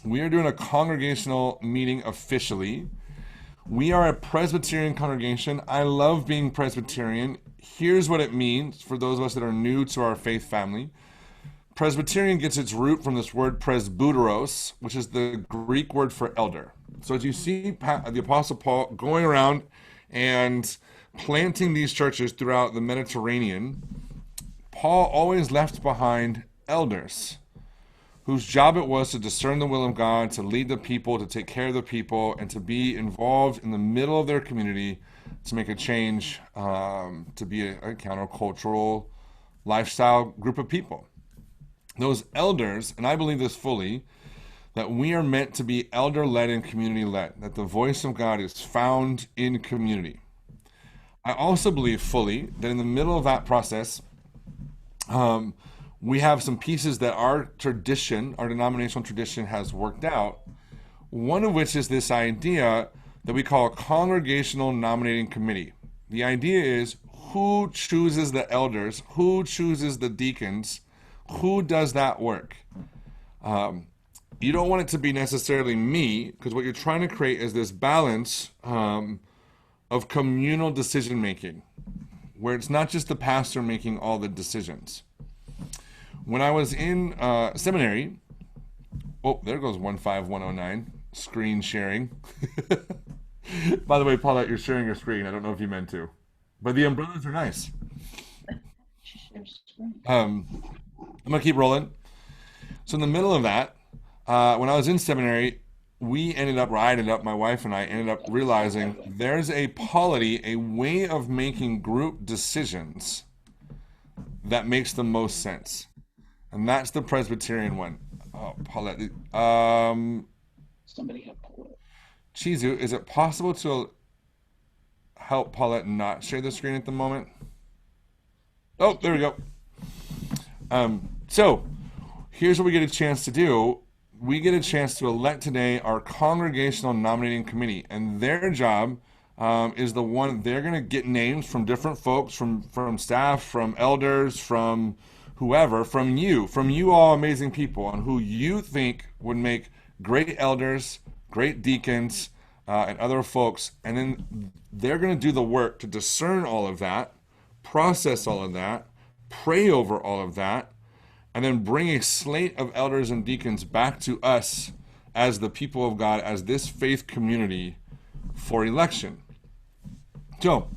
We are doing a congregational meeting officially. We are a Presbyterian congregation. I love being Presbyterian. Here's what it means for those of us that are new to our faith family. Presbyterian gets its root from this word presbyteros, which is the Greek word for elder. So as you see the Apostle Paul going around and planting these churches throughout the Mediterranean, Paul always left behind elders whose job it was to discern the will of God, to lead the people, to take care of the people, and to be involved in the middle of their community to make a change, to be a countercultural lifestyle group of people. Those elders, and I believe this fully, that we are meant to be elder-led and community-led, that the voice of God is found in community. I also believe fully that in the middle of that process, we have some pieces that our tradition, our denominational tradition, has worked out. One of which is this idea that we call a congregational nominating committee. The idea is who chooses the elders, who chooses the deacons, who does that work. You don't want it to be necessarily me, because what you're trying to create is this balance of communal decision making, where it's not just the pastor making all the decisions. When I was in seminary, oh, there goes 15109, screen sharing. By the way, Paulette, you're sharing your screen. I don't know if you meant to, but the umbrellas are nice. I'm gonna keep rolling. So in the middle of that, when I was in seminary, my wife and I ended up realizing there's a polity, a way of making group decisions that makes the most sense. And that's the Presbyterian one. Oh, Paulette. Somebody help pull it. Chizu, is it possible to help Paulette not share the screen at the moment? Oh, there we go. So here's what we get a chance to do. We get a chance to elect today our congregational nominating committee, and their job is the one they're going to get names from different folks, from staff, from elders, from whoever, from you all amazing people, on who you think would make great elders, great deacons, and other folks, and then they're going to do the work to discern all of that, process all of that, pray over all of that, and then bring a slate of elders and deacons back to us as the people of God, as this faith community for election. So,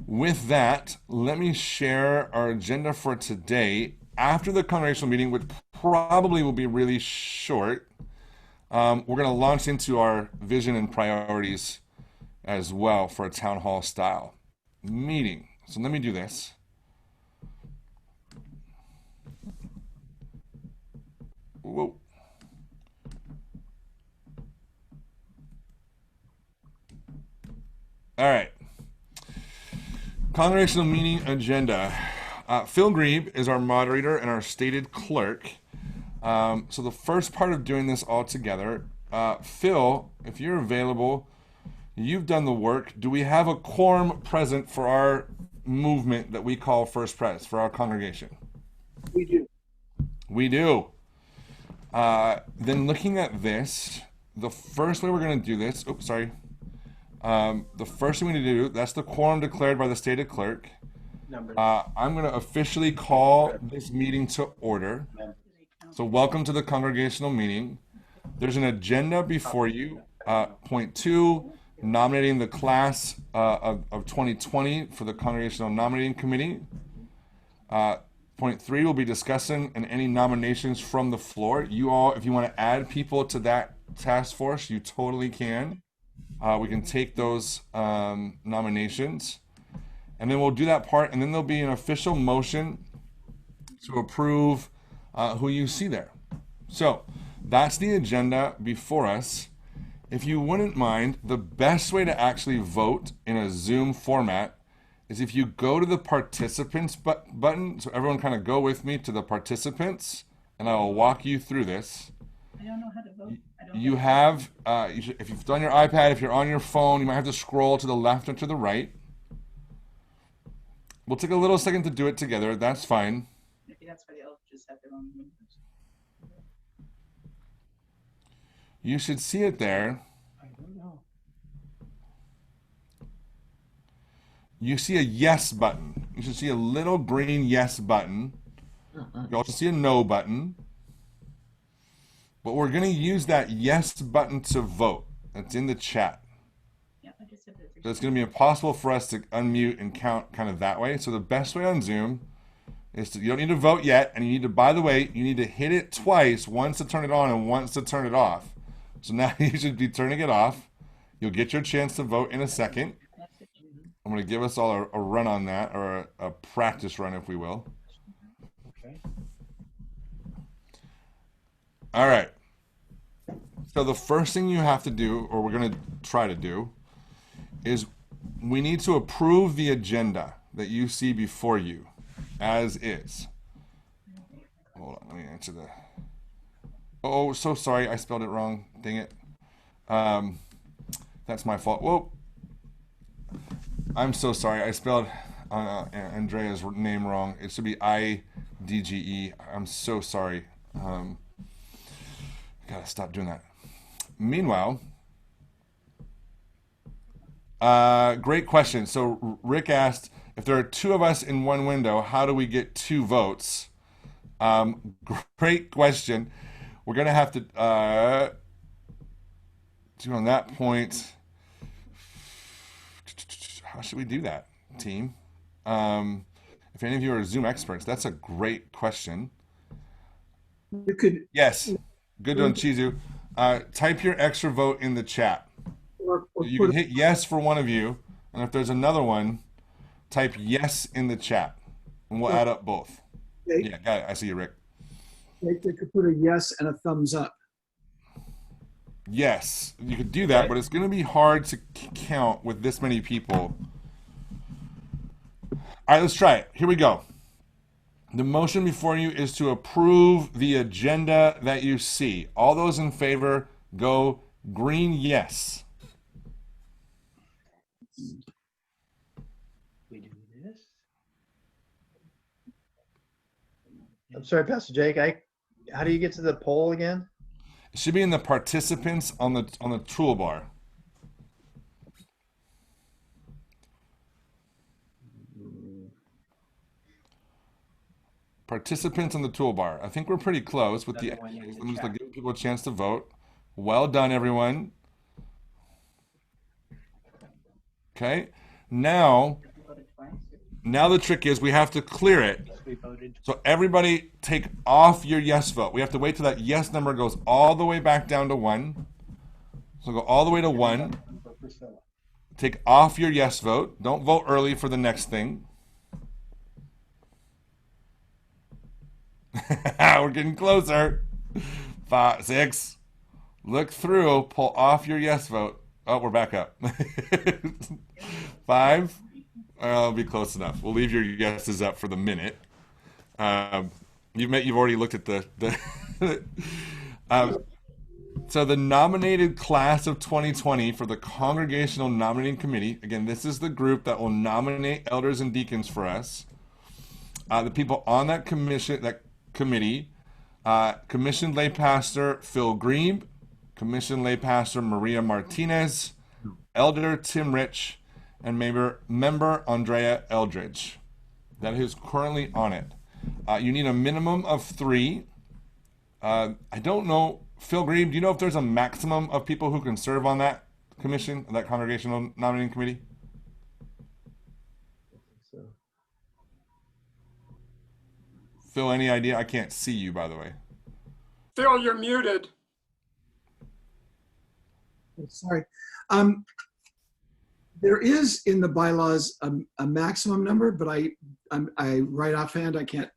with that, let me share our agenda for today. After the congregational meeting, which probably will be really short, we're going to launch into our vision and priorities as well for a town hall style meeting. So let me do this. Whoa. All right. Congregational meeting agenda. Phil Grebe is our moderator and our stated clerk. So the first part of doing this all together, Phil, if you're available, you've done the work. Do we have a quorum present for our movement that we call First Pres, for our congregation? We do. We do. Then looking at this, the first way we're going to do this, oops, sorry. The first thing we need to do, that's the quorum declared by the stated clerk. I'm going to officially call this meeting to order. So welcome to the congregational meeting. There's an agenda before you. Point two, nominating the class of 2020 for the congregational nominating committee. Point three, we'll be discussing and any nominations from the floor. You all, if you want to add people to that task force, you totally can. We can take those nominations, and then we'll do that part, and then there'll be an official motion to approve who you see there. So that's the agenda before us. If you wouldn't mind, the best way to actually vote in a Zoom format is if you go to the participants button. So everyone kind of go with me to the participants, and I will walk you through this. I don't know how to vote. You have, if you've done your iPad, if you're on your phone, you might have to scroll to the left or to the right. We'll take a little second to do it together. That's fine. Maybe that's why the elders have their own members. You should see it there. I don't know. You see a yes button. You should see a little green yes button. You also see a no button. But we're going to use that yes button to vote. That's in the chat. Yeah, I just said that. So it's going to be impossible for us to unmute and count kind of that way. So the best way on Zoom is to, you don't need to vote yet, and you need to, by the way, you need to hit it twice, once to turn it on and once to turn it off. So now you should be turning it off. You'll get your chance to vote in a second. I'm going to give us all a run on that, or a practice run, if we will. Okay. All right. So the first thing you have to do, or we're going to try to do, is we need to approve the agenda that you see before you, as is. Hold on, let me answer the. Oh, so sorry, I spelled it wrong. Dang it. That's my fault. Whoa. I'm so sorry. I spelled Andrea's name wrong. It should be IDGE. I'm so sorry. I gotta stop doing that. Meanwhile, great question. So Rick asked, if there are two of us in one window, how do we get two votes? Great question. We're gonna have to do on that point. How should we do that, team? If any of you are Zoom experts, that's a great question. You could, Yes, good on Chizu. Type your extra vote in the chat. or You put can hit yes for one of you, and if there's another one, type yes in the chat, and we'll add up both. Yeah, got it. I see you, Rick. they could put a yes and a thumbs up. Yes, you could do that, but it's going to be hard to count with this many people. All right, let's try it. Here we go. The motion before you is to approve the agenda that you see. All those in favor go green yes. We do this. I'm sorry, Pastor Jake. How do you get to the poll again? It should be in the participants on the toolbar. Participants on the toolbar. I think we're pretty close with the. Another one in the I'm just chat. giving people a chance to vote. Well done, everyone. Okay. Now We voted twice. the trick is we have to clear it. We voted. So everybody take off your yes vote. We have to wait till that yes number goes all the way back down to 1. So go all the way to 1. For Priscilla. Take off your yes vote. Don't vote early for the next thing. We're getting closer. 5, 6. Look through. Pull off your yes vote. Oh, we're back up. 5. I'll be close enough. We'll leave your yeses up for the minute. You've already looked at the so the nominated class of 2020 for the Congregational Nominating Committee. Again, this is the group that will nominate elders and deacons for us. The people on that committee, commissioned lay pastor Phil Green, commissioned lay pastor Maria Martinez, elder Tim Rich, and member Andrea Eldridge. That is currently on it. You need a minimum of 3. I don't know, Phil Green, do you know if there's a maximum of people who can serve on that commission, that Congregational Nominating Committee? So, Phil, any idea? I can't see you, by the way. Phil, you're muted. Sorry. There is in the bylaws a maximum number, but I right offhand I can't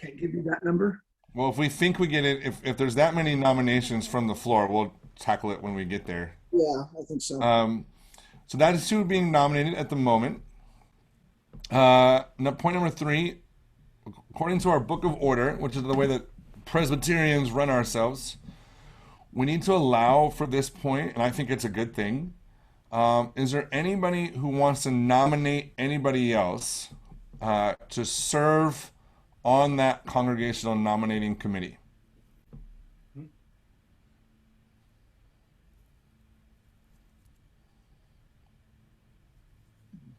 give you that number. Well, if we think we get it, if there's that many nominations from the floor, we'll tackle it when we get there. Yeah, I think so. So that is 2 being nominated at the moment. Now, point number 3, according to our book of order, which is the way that Presbyterians run ourselves, we need to allow for this point, and I think it's a good thing. Is there anybody who wants to nominate anybody else to serve on that Congregational Nominating Committee?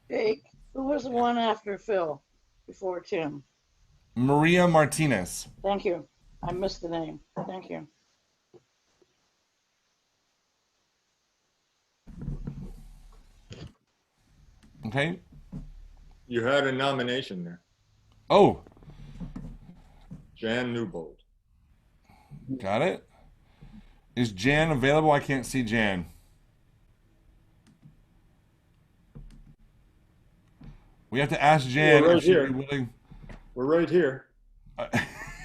Jake, who was the one after Phil, before Tim? Maria Martinez. Thank you. I missed the name. Thank you. Okay. You had a nomination there. Oh, Jan Newbold. got it. Is Jan available? I can't see Jan. We have to ask Jan We're right if she'd here. be willing. We're right here.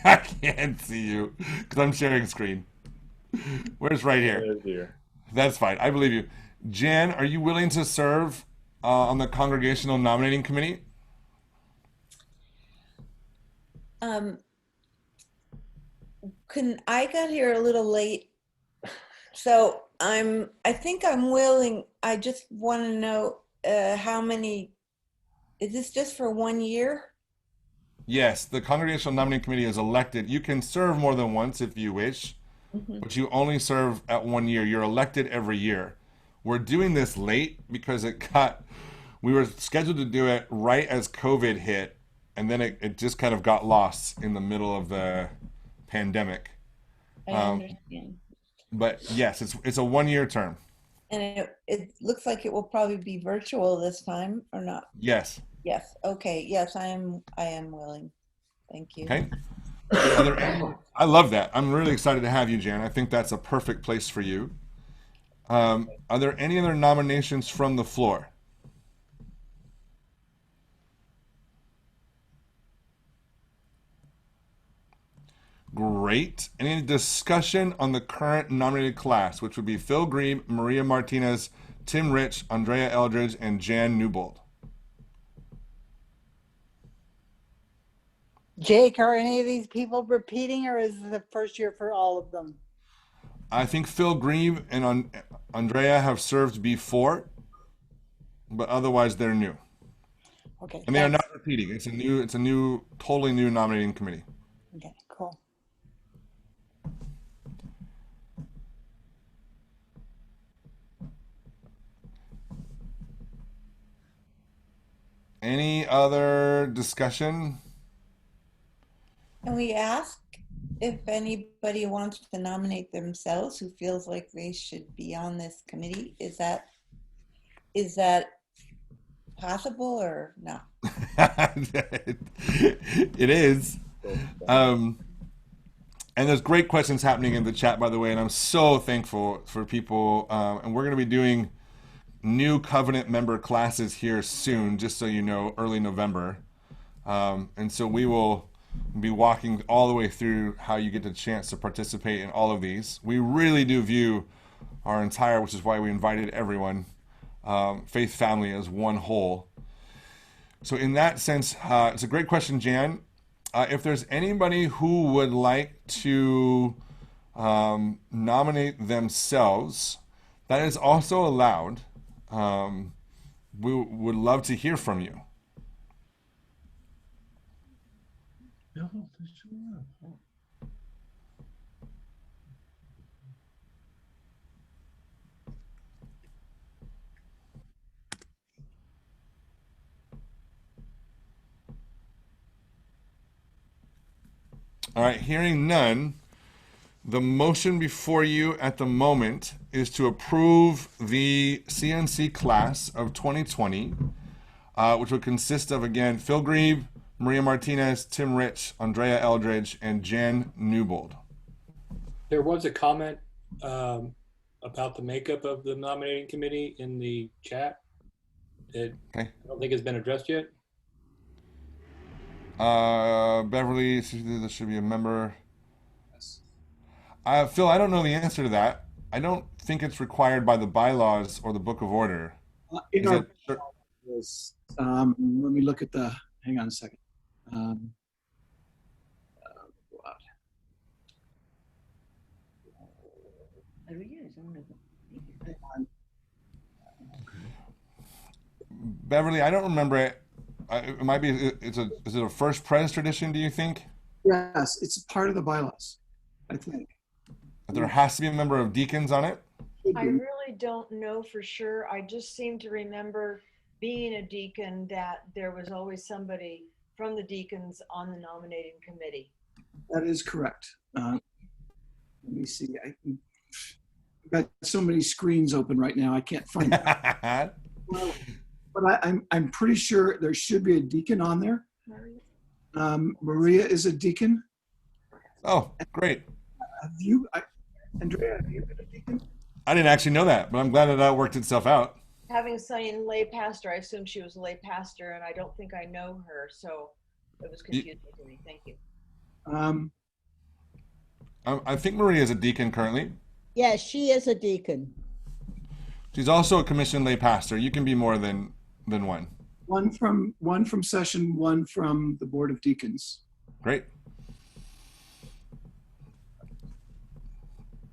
I can't see you because I'm sharing screen. Where's right here? Right here. That's fine. I believe you. Jan, are you willing to serve on the Congregational Nominating Committee? I got here a little late, so I think I'm willing. I just want to know how many, is this just for 1 year? Yes, the Congregational Nominating Committee is elected. You can serve more than once if you wish, but you only serve at 1 year. You're elected every year. We're doing this late because we were scheduled to do it right as COVID hit, and then it just kind of got lost in the middle of the pandemic. I understand. But yes, it's a 1 year term. And it looks like it will probably be virtual this time, or not? Yes. Yes. Okay. Yes, I am willing. Thank you. Okay. I love that. I'm really excited to have you, Jan. I think that's a perfect place for you. Are there any other nominations from the floor? Great. Any discussion on the current nominated class, which would be Phil Grebe, Maria Martinez, Tim Rich, Andrea Eldridge, and Jan Newbold? Jake, are any of these people repeating, or is it the first year for all of them? I think Phil Grebe and Andrea have served before, but otherwise they're new. Okay. And they are thanks. not repeating. It's a new, totally new nominating committee. Okay, cool. Any other discussion? Can we ask if anybody wants to nominate themselves who feels like they should be on this committee? Is that possible or not? It is. And there's great questions happening in the chat, by the way, and I'm so thankful for people. And we're going to be doing new covenant member classes here soon, just so you know, early November. And so we will be walking all the way through how you get the chance to participate in all of these. We really do view our entire, which is why we invited everyone, faith family as one whole. So in that sense, it's a great question, Jan. If there's anybody who would like to nominate themselves, that is also allowed. We would love to hear from you. All right, hearing none, the motion before you at the moment is to approve the CNC class of 2020, which would consist of, again, Phil Grebe, Maria Martinez, Tim Rich, Andrea Eldridge, and Jan Newbold. There was a comment about the makeup of the nominating committee in the chat that I don't think has been addressed yet. Beverly, there should be a member. Phil, I don't know the answer to that. I don't think it's required by the bylaws or the book of order. Let me look at hang on a second. Beverly, I don't remember it. It might be. Is it a first pres tradition? Do you think? Yes, it's part of the bylaws, I think. There has to be a member of deacons on it. I really don't know for sure. I just seem to remember being a deacon that there was always somebody from the deacons on the nominating committee. That is correct. Let me see. I've got so many screens open right now. I can't find it. But I'm pretty sure there should be a deacon on there. Maria is a deacon. Oh, great. Andrea, have you been a deacon? I didn't actually know that, but I'm glad that that worked itself out. Having saying lay pastor, I assumed she was a lay pastor, and I don't think I know her, so it was confusing to me. Thank you. I think Maria is a deacon currently. Yes, she is a deacon. She's also a commissioned lay pastor. You can be more than one. One from session, one from the Board of Deacons. Great.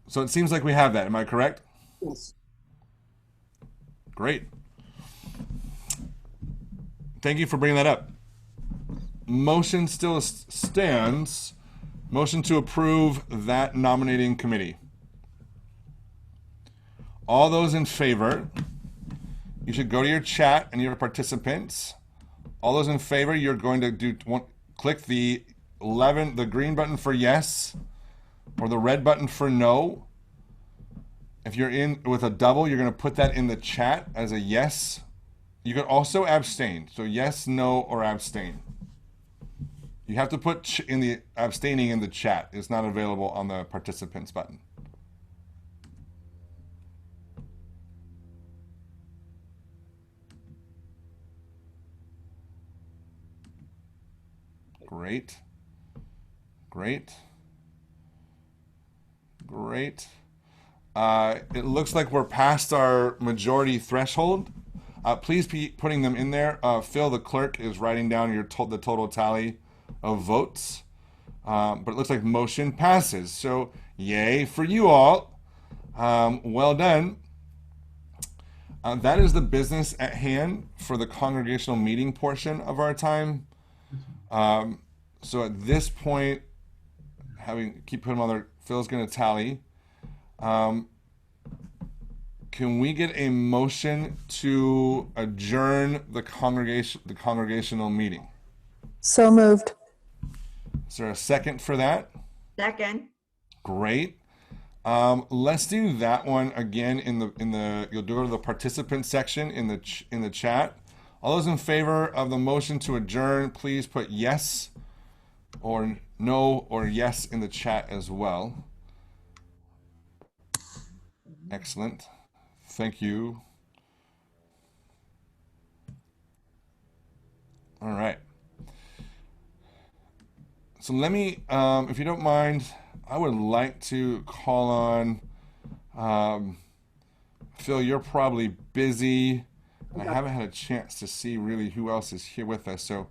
So it seems like we have that. Am I correct? Yes. Great. Thank you for bringing that up. Motion still stands. Motion to approve that nominating committee. All those in favor, you should go to your chat and your participants. All those in favor, you're going to click the green button for yes, or the red button for no. If you're in with a double, you're going to put that in the chat as a yes. You can also abstain. So yes, no, or abstain. You have to put in the abstaining in the chat. It's not available on the participants button. Great. Great. Great. It looks like we're past our majority threshold. Please be putting them in there. Phil, the clerk, is writing down the total tally of votes. But it looks like motion passes. So yay for you all. Well done. That is the business at hand for the congregational meeting portion of our time. So at this point, keep putting them on there, Phil's going to tally. Can we get a motion to adjourn the congregational meeting? So moved. Is there a second for that? Second. Great. Let's do that one again you'll do it to the participant section in the chat. All those in favor of the motion to adjourn, please put yes or no or yes in the chat as well. Excellent. Thank you. All right. So let me, if you don't mind, I would like to call on Phil. You're probably busy. I haven't had a chance to see really who else is here with us. So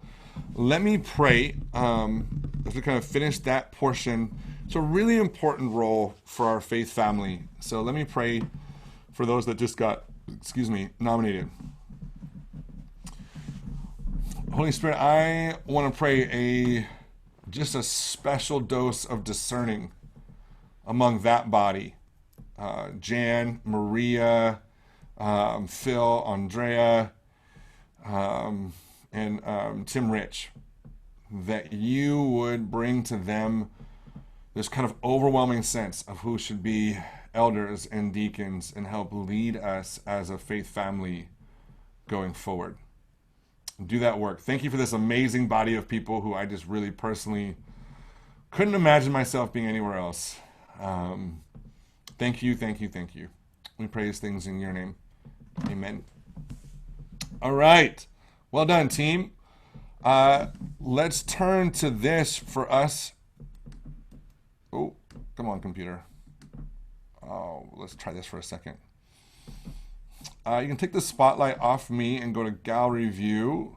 let me pray as we kind of finish that portion. It's a really important role for our faith family. So let me pray for those that just got, nominated. Holy Spirit, I want to pray just a special dose of discerning among that body. Jan, Maria, Phil, Andrea, and Tim Rich, that you would bring to them this kind of overwhelming sense of who should be elders and deacons and help lead us as a faith family going forward. Do that work. Thank you for this amazing body of people who I just really personally couldn't imagine myself being anywhere else. Thank you, thank you, thank you. We pray these things in your name. Amen. All right. Well done, team. Let's turn to this for us. Oh, come on, computer. Oh, let's try this for a second. You can take the spotlight off me and go to gallery view.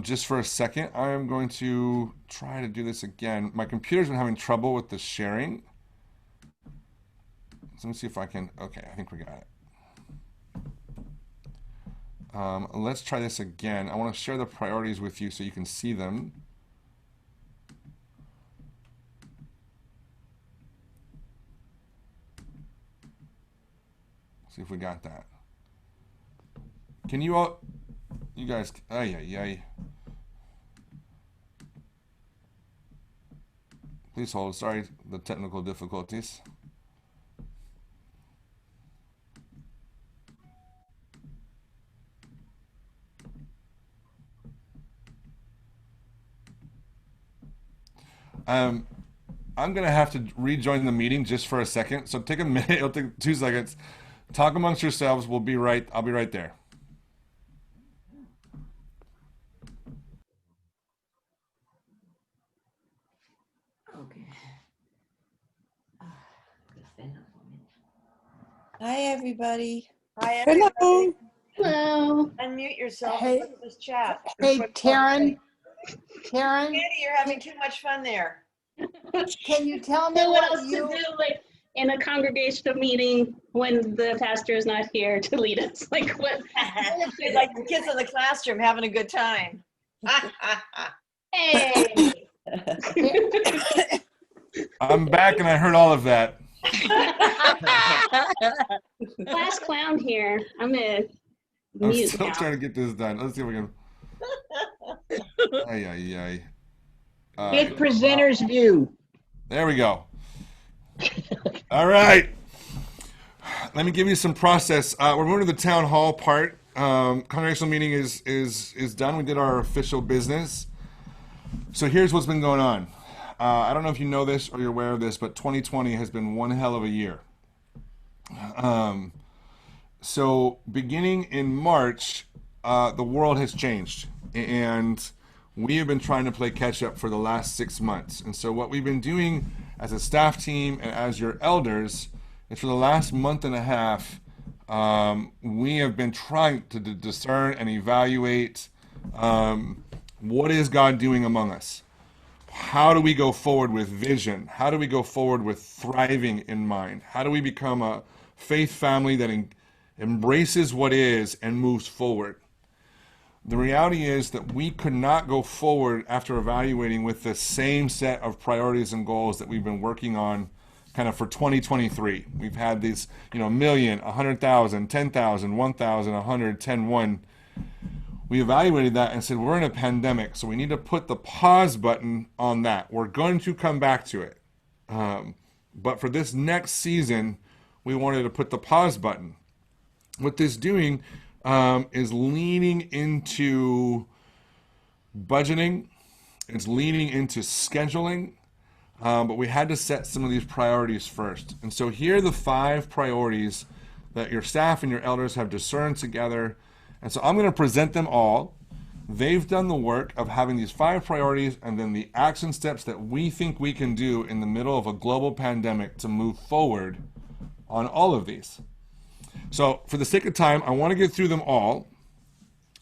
Just for a second, I am going to try to do this again. My computer's been having trouble with the sharing. So let me see if I can. Okay, I think we got it. Let's try this again. I want to share the priorities with you so you can see them. See if we got that. Can you all You guys, ay, ay, ay. Please hold. Sorry, the technical difficulties. I'm gonna have to rejoin the meeting just for a second. So take a minute. It'll take 2 seconds. Talk amongst yourselves. I'll be right there. Okay. Hi, everybody. Hi, Hello. everybody. Hello. Unmute yourself Hey. and look at this chat. Hey, Karen. Karen, Andy, you're having too much fun there. can you tell me Know what what else you? to do, like in a congregational meeting when the pastor is not here to lead us? Like what? You're like the kids in the classroom having a good time. Hey, I'm back, and I heard all of that. class clown here. I'm a I'm mute still now. trying to get this done. Let's see if we can. Ay, ay, ay. Get presenter's view. There we go. All right. Let me give you some process. We're moving to the town hall part. Congregational meeting is done. We did our official business. So here's what's been going on. I don't know if you know this or you're aware of this, but 2020 has been one hell of a year. So beginning in March, the world has changed, and we have been trying to play catch up for the last 6 months. And so what we've been doing as a staff team and as your elders is for the last month and a half, we have been trying to discern and evaluate what is God doing among us. How do we go forward with vision? How do we go forward with thriving in mind? How do we become a faith family that embraces what is and moves forward? The reality is that we could not go forward after evaluating with the same set of priorities and goals that we've been working on kind of for 2023. We've had these, million, 100,000, 10,000, 1,000, 100, 10, 1. We evaluated that and said, we're in a pandemic, so we need to put the pause button on that. We're going to come back to it. But for this next season, we wanted to put the pause button. What this is doing is leaning into budgeting. It's leaning into scheduling. But we had to set some of these priorities first. And so here are the 5 priorities that your staff and your elders have discerned together. And so I'm going to present them all. They've done the work of having these 5 priorities and then the action steps that we think we can do in the middle of a global pandemic to move forward on all of these. So for the sake of time, I want to get through them all.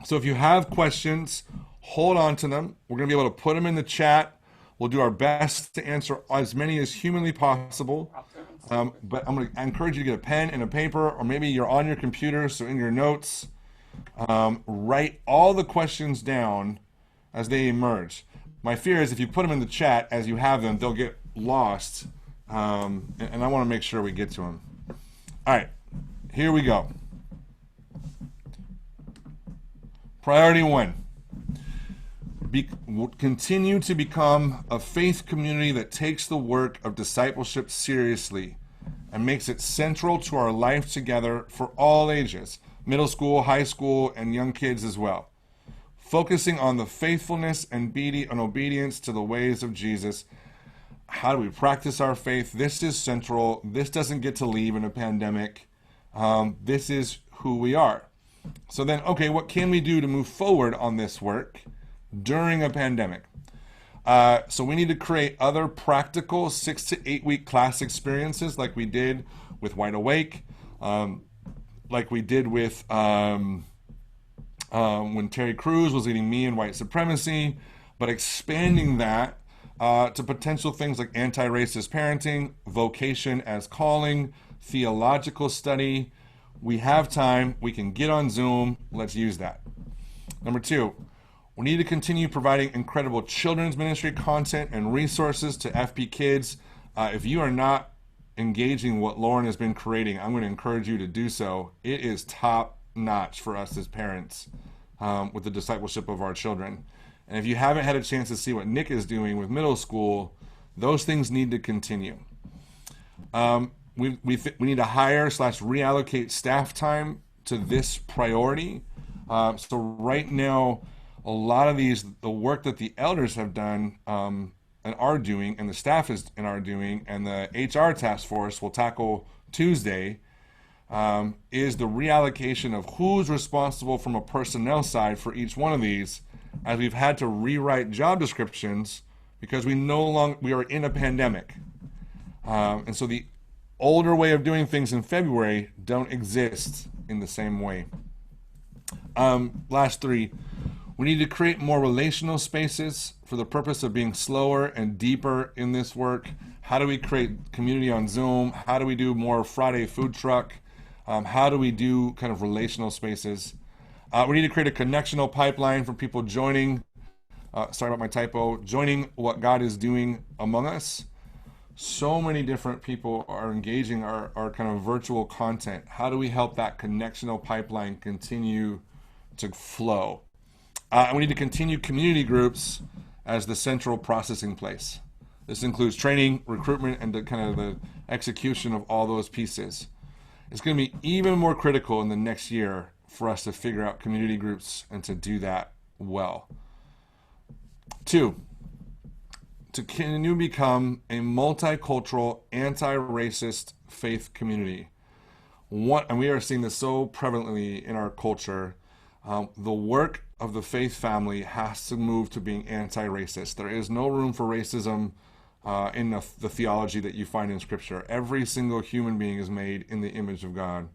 So if you have questions, hold on to them. We're going to be able to put them in the chat. We'll do our best to answer as many as humanly possible. But I'm going to encourage you to get a pen and a paper, or maybe you're on your computer, so in your notes, write all the questions down as they emerge. My fear is if you put them in the chat as you have them, they'll get lost. And I want to make sure we get to them. All right, here we go. Priority 1. Continue to become a faith community that takes the work of discipleship seriously and makes it central to our life together for all ages, middle school, high school, and young kids as well. Focusing on the faithfulness and obedience to the ways of Jesus. How do we practice our faith? This is central. This doesn't get to leave in a pandemic. This is who we are. So then, okay, what can we do to move forward on this work during a pandemic? So we need to create other practical 6 to 8 week class experiences like we did with Wide Awake, like we did with when Terry Crews was leading me in White Supremacy, but expanding that to potential things like anti-racist parenting, vocation as calling, theological study. We have time. We can get on Zoom. Let's use that. Number 2, we need to continue providing incredible children's ministry content and resources to FP Kids. If you are not engaging what Lauren has been creating, I'm going to encourage you to do so. It is top notch for us as parents with the discipleship of our children. And if you haven't had a chance to see what Nick is doing with middle school, those things need to continue. We need to hire / reallocate staff time to this priority. So right now, a lot of the work that the elders have done and are doing, and the staff are doing, and the HR task force will tackle Tuesday, is the reallocation of who's responsible from a personnel side for each one of these, as we've had to rewrite job descriptions because we are in a pandemic. And so the older way of doing things in February don't exist in the same way. Last 3, we need to create more relational spaces for the purpose of being slower and deeper in this work. How do we create community on Zoom? How do we do more Friday food truck? How do we do kind of relational spaces? We need to create a connectional pipeline for people joining, sorry about my typo, joining what God is doing among us. So many different people are engaging our kind of virtual content. How do we help that connectional pipeline continue to flow? And we need to continue community groups as the central processing place. This includes training, recruitment, and the execution of all those pieces. It's going to be even more critical in the next year for us to figure out community groups and to do that well. 2, to continue to become a multicultural, anti-racist faith community. And we are seeing this so prevalently in our culture. The work of the faith family has to move to being anti-racist. There is no room for racism in the theology that you find in Scripture. Every single human being is made in the image of God.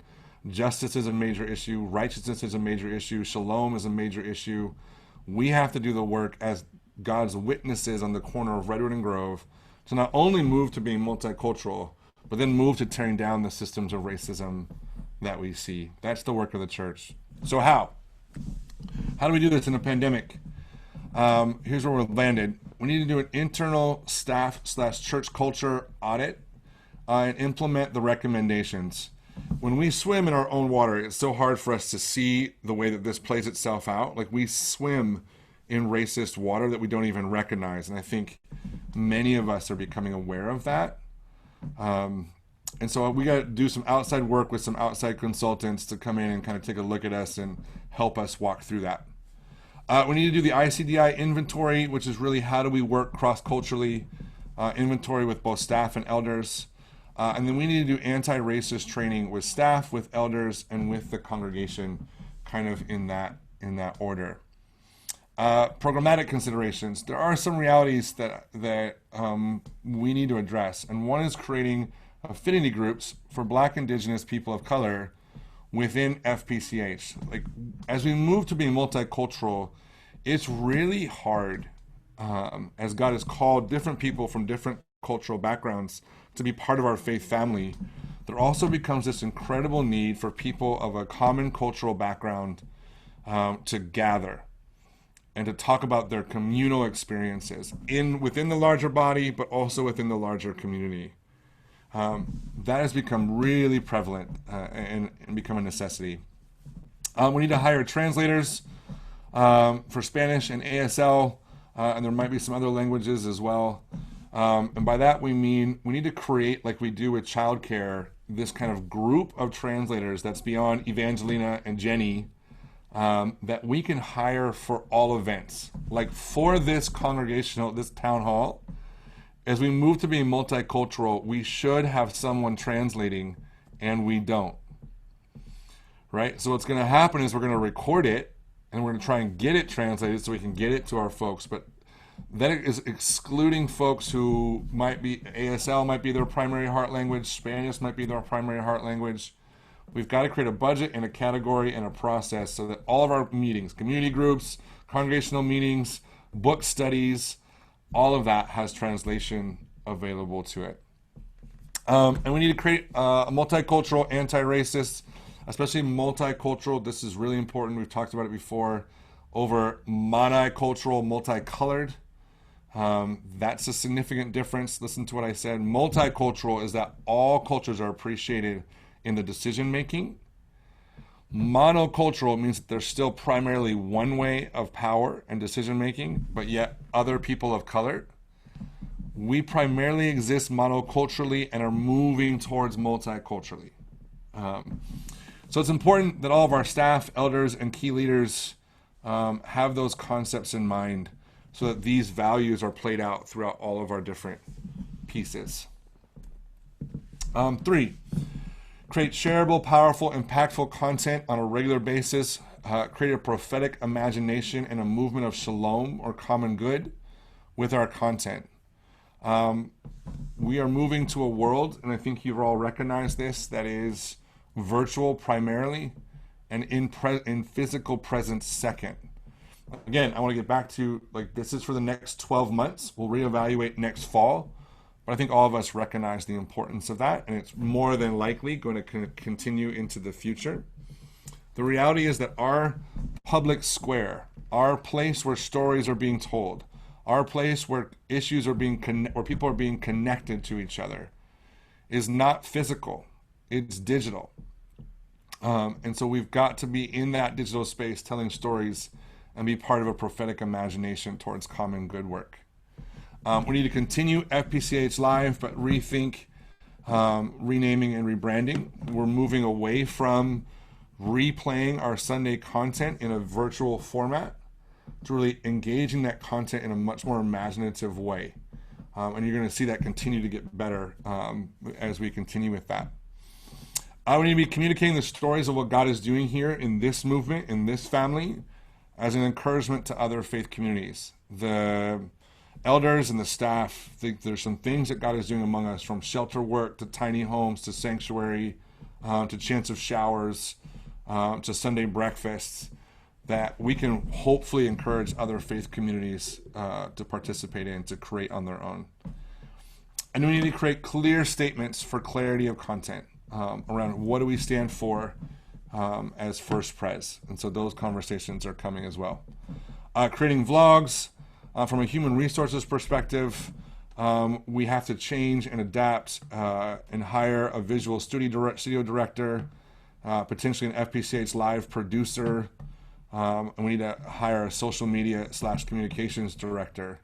Justice is a major issue. Righteousness is a major issue. Shalom is a major issue. We have to do the work as God's witnesses on the corner of Redwood and Grove to not only move to being multicultural, but then move to tearing down the systems of racism that we see. That's the work of the church. So how? How do we do this in a pandemic? Here's where we're landed. We need to do an internal staff / church culture audit and implement the recommendations. When we swim in our own water, it's so hard for us to see the way that this plays itself out. Like, we swim in racist water that we don't even recognize. And I think many of us are becoming aware of that. And so we got to do some outside work with some outside consultants to come in and kind of take a look at us and help us walk through that. We need to do the ICDI inventory, which is really how do we work cross-culturally, inventory with both staff and elders. And then we need to do anti-racist training with staff, with elders, and with the congregation, kind of in that order. Programmatic considerations. There are some realities that we need to address, and one is creating affinity groups for Black, Indigenous, people of color within FPCH. Like, as we move to being multicultural, it's really hard, as God has called different people from different cultural backgrounds to be part of our faith family. There also becomes this incredible need for people of a common cultural background to gather and to talk about their communal experiences within the larger body, but also within the larger community. That has become really prevalent and become a necessity. We need to hire translators for Spanish and ASL, and there might be some other languages as well. And by that we mean we need to create, like we do with childcare, this kind of group of translators that's beyond Evangelina and Jenny, that we can hire for all events. Like for this congregational, this town hall, as we move to being multicultural, we should have someone translating, and we don't. Right? So what's going to happen is we're going to record it, and we're going to try and get it translated so we can get it to our folks. But that is excluding folks who might be, ASL might be their primary heart language, Spanish might be their primary heart language. We've got to create a budget and a category and a process so that all of our meetings, community groups, congregational meetings, book studies, all of that has translation available to it. And we need to create a multicultural, anti-racist, especially multicultural. This is really important. We've talked about it before. Over monocultural, multicolored. That's a significant difference. Listen to what I said. Multicultural is that all cultures are appreciated in the decision making. Monocultural means that there's still primarily one way of power and decision making, but yet other people of color. We primarily exist monoculturally and are moving towards multiculturally. So it's important that all of our staff, elders, and key leaders have those concepts in mind so that these values are played out throughout all of our different pieces. 3, create shareable, powerful, impactful content on a regular basis. Create a prophetic imagination and a movement of shalom or common good with our content. We are moving to a world, and I think you've all recognized this, that is virtual primarily and in physical presence second. Again, I want to get back to, like, this is for the next 12 months. We'll reevaluate next fall. But I think all of us recognize the importance of that, and it's more than likely going to continue into the future. The reality is that our public square, our place where stories are being told, our place where issues are where people are being connected to each other, is not physical, it's digital. And so we've got to be in that digital space telling stories and be part of a prophetic imagination towards common good work. We need to continue FPCH Live, but rethink renaming and rebranding. We're moving away from replaying our Sunday content in a virtual format to really engaging that content in a much more imaginative way. And you're going to see that continue to get better as we continue with that. We need to be communicating the stories of what God is doing here in this movement, in this family, as an encouragement to other faith communities. The elders and the staff think there's some things that God is doing among us, from shelter work to tiny homes to sanctuary to chance of showers to Sunday breakfasts, that we can hopefully encourage other faith communities to participate in, to create on their own. And we need to create clear statements for clarity of content around what do we stand for as First Pres. And so those conversations are coming as well. Creating vlogs. From a human resources perspective, we have to change and adapt and hire a visual studio director, potentially an FPCH Live producer, and we need to hire a social media / communications director.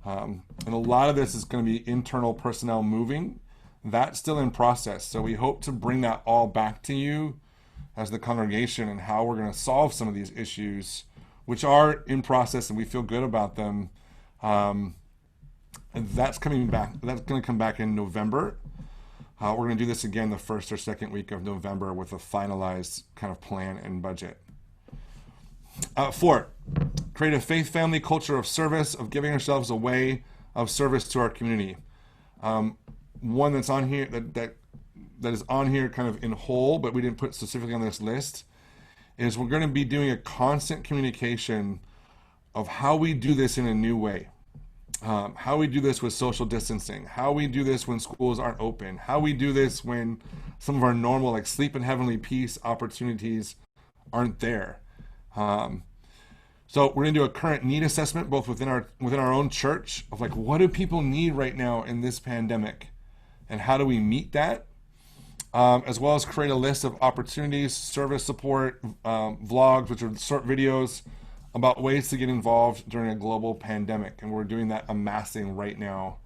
And a lot of this is going to be internal personnel moving. That's still in process. So we hope to bring that all back to you as the congregation and how we're going to solve some of these issues, which are in process and we feel good about them. And that's coming back. That's going to come back in November. We're going to do this again the first or second week of November with a finalized kind of plan and budget. 4, create a faith family culture of service, of giving ourselves a way of service to our community. One that's on here that is on here kind of in whole, but we didn't put specifically on this list, is we're going to be doing a constant communication of how we do this in a new way. How we do this with social distancing, how we do this when schools aren't open, how we do this when some of our normal, like sleep in heavenly peace opportunities aren't there. So we're going to do a current need assessment, both within our own church, of like, what do people need right now in this pandemic, and how do we meet that? As well as create a list of opportunities, service support, vlogs, which are short videos about ways to get involved during a global pandemic. And we're doing that amassing right now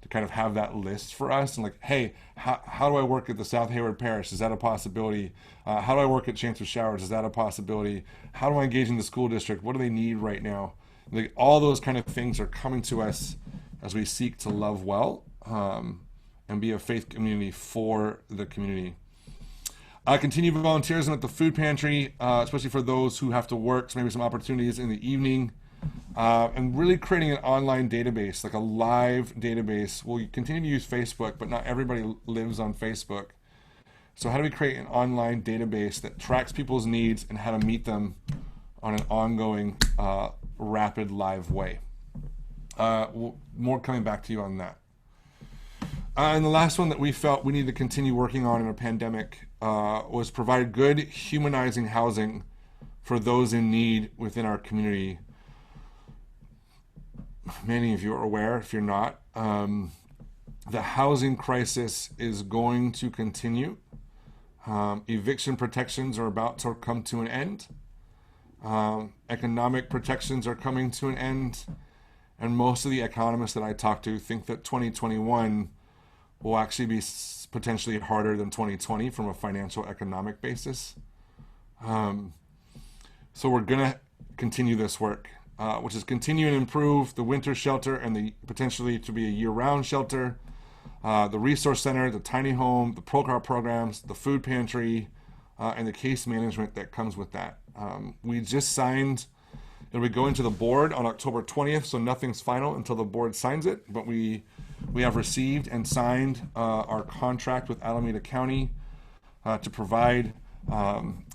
to kind of have that list for us. And like, hey, how do I work at the South Hayward Parish? Is that a possibility? How do I work at Chance of Showers? Is that a possibility? How do I engage in the school district? What do they need right now? Like, all those kind of things are coming to us as we seek to love well and be a faith community for the community. Continue volunteerism at the food pantry, especially for those who have to work, so maybe some opportunities in the evening. And really creating an online database, like a live database. We'll continue to use Facebook, but not everybody lives on Facebook. So how do we create an online database that tracks people's needs and how to meet them on an ongoing, rapid, live way? More coming back to you on that. And the last one that we felt we need to continue working on in a pandemic was provide good humanizing housing for those in need within our community. Many of you are aware, if you're not, the housing crisis is going to continue. Eviction protections are about to come to an end. Economic protections are coming to an end. And most of the economists that I talk to think that 2021 will actually be potentially harder than 2020 from a financial economic basis. So we're going to continue this work, which is continue and improve the winter shelter and the potentially to be a year-round shelter, the resource center, the tiny home, the ProCar programs, the food pantry, and the case management that comes with that. We just signed, and we go into the board on October 20th, so nothing's final until the board signs it, but we have received and signed our contract with Alameda County to provide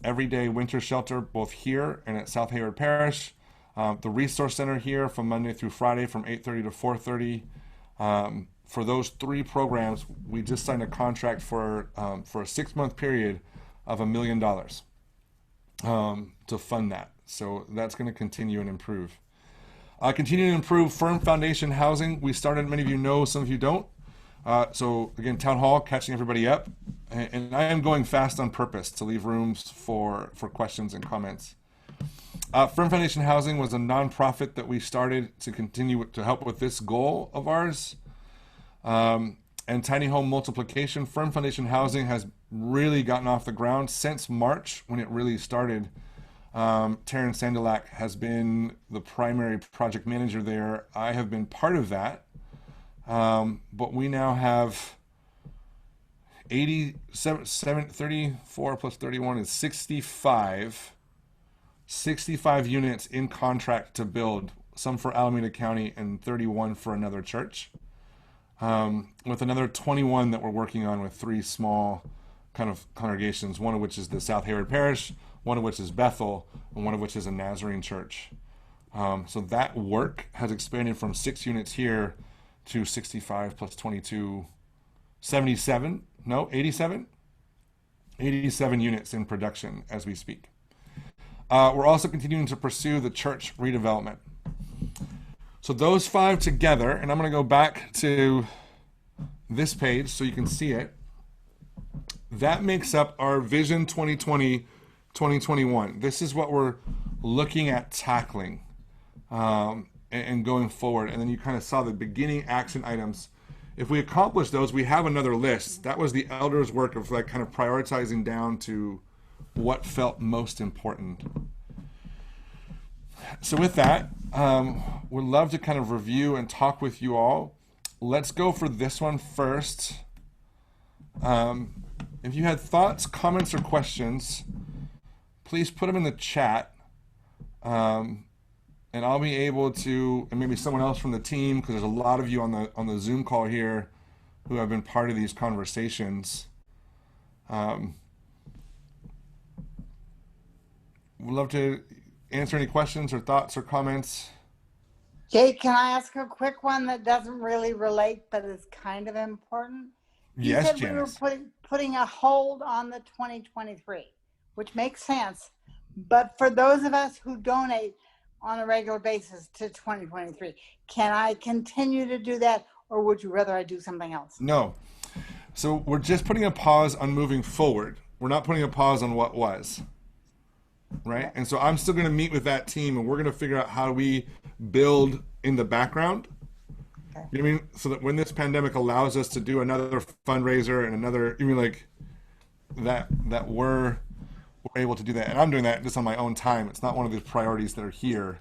everyday winter shelter both here and at South Hayward Parish. The resource center here from Monday through Friday from 8:30 to 4:30. For those 3 programs, we just signed a contract for a 6-month period of $1 million to fund that. So that's going to continue and improve. Continue to improve firm foundation housing. We started, many of you know, some of you don't. So again, town hall, catching everybody up. And I am going fast on purpose to leave rooms for questions and comments. Firm Foundation Housing was a nonprofit that we started to continue to help with this goal of ours. And tiny home multiplication. Firm Foundation Housing has really gotten off the ground since March when it really started. Taryn Sandalak has been the primary project manager there. I have been part of that. But we now have 34 plus 31 is 65 units in contract to build, some for Alameda County and 31 for another church, with another 21 that we're working on with 3 small kind of congregations, one of which is the South Hayward Parish, one of which is Bethel, and one of which is a Nazarene church. So that work has expanded from 6 units here to 65 plus 22, 87 units in production as we speak. We're also continuing to pursue the church redevelopment. So those 5 together, and I'm going to go back to this page so you can see it. That makes up our Vision 2020-2021. This is what we're looking at tackling and going forward. And then you kind of saw the beginning action items. If we accomplish those, we have another list. That was the elders' work of like kind of prioritizing down to what felt most important. So with that, we'd love to kind of review and talk with you all. Let's go for this one first. If you had thoughts, comments, or questions, please put them in the chat. And I'll be able to, and maybe someone else from the team, because there's a lot of you on the Zoom call here who have been part of these conversations. We'd love to answer any questions or thoughts or comments. Jake, can I ask a quick one that doesn't really relate, but is kind of important? Yes, you said Janice. we were putting a hold on the 2023, which makes sense. But for those of us who donate on a regular basis to 2023, can I continue to do that, or would you rather I do something else? No. So we're just putting a pause on moving forward. We're not putting a pause on what was. Right? And so I'm still going to meet with that team, and we're going to figure out how we build in the background. Okay. You know what I mean? So that when this pandemic allows us to do another fundraiser and another, you mean like that we're able to do that. And I'm doing that just on my own time. It's not one of the priorities that are here.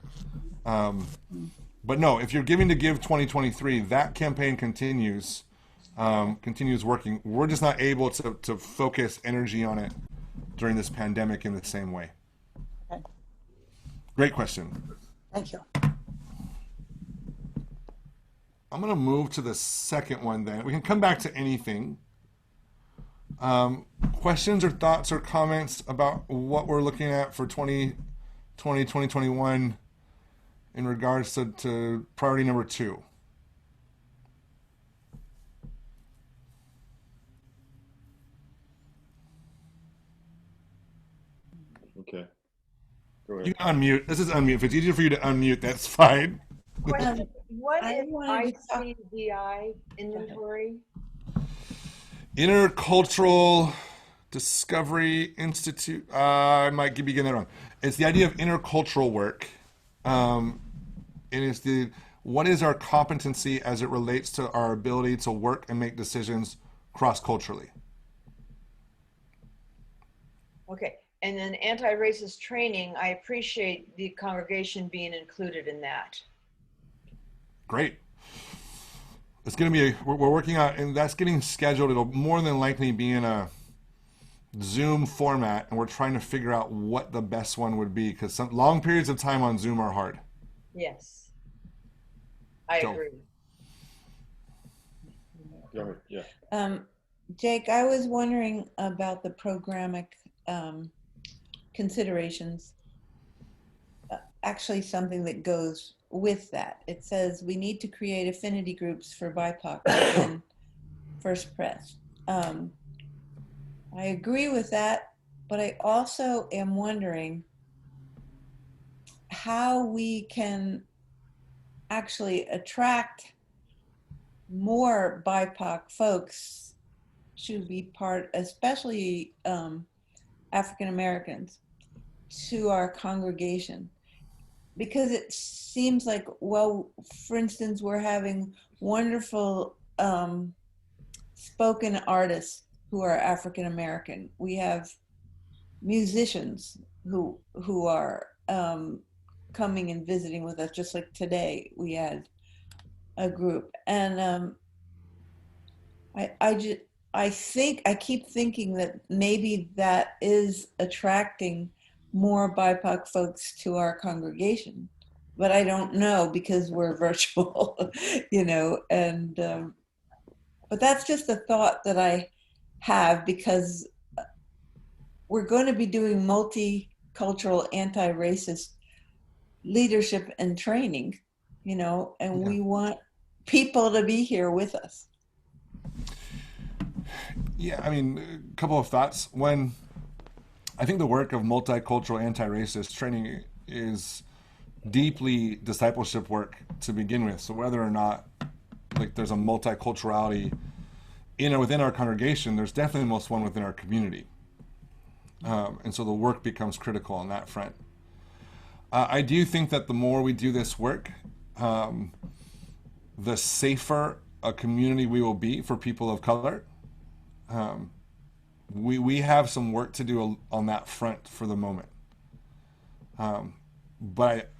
But no, if you're giving to Give 2023, that campaign continues working. We're just not able to focus energy on it during this pandemic in the same way. Okay. Great question. Thank you. I'm going to move to the second one then. We can come back to anything. Questions or thoughts or comments about what we're looking at for 2020, 2021 in regards to priority number 2? Okay. Go ahead. You can unmute. This is unmute. If it's easier for you to unmute, that's fine. Question, what I is wanted to talk- ICDI inventory? Intercultural Discovery Institute. I might be getting that wrong. It's the idea of intercultural work. It is what is our competency as it relates to our ability to work and make decisions cross-culturally. Okay, and then anti-racist training, I appreciate the congregation being included in that. Great. It's going to be, we're working on, and that's getting scheduled. It'll more than likely be in a Zoom format, and we're trying to figure out what the best one would be, because some long periods of time on Zoom are hard. Yes, I agree. Yeah. Jake, I was wondering about the programmatic considerations. Actually, something that goes with that. It says we need to create affinity groups for BIPOC within First Press. I agree with that, but I also am wondering how we can actually attract more BIPOC folks to be part, especially African Americans, to our congregation. Because it seems like, well, for instance, we're having wonderful spoken artists who are African American. We have musicians who are coming and visiting with us. Just like today, we had a group, and I keep thinking that maybe that is attracting more BIPOC folks to our congregation, but I don't know because we're virtual, and but that's just a thought that I have, because we're going to be doing multicultural anti-racist leadership and training, and we want people to be here with us. Yeah, I mean, a couple of thoughts. One, I think the work of multicultural anti-racist training is deeply discipleship work to begin with. So whether or not there's a multiculturality within our congregation, there's definitely most one within our community. And so the work becomes critical on that front. I do think that the more we do this work, the safer a community we will be for people of color. We have some work to do on that front for the moment. But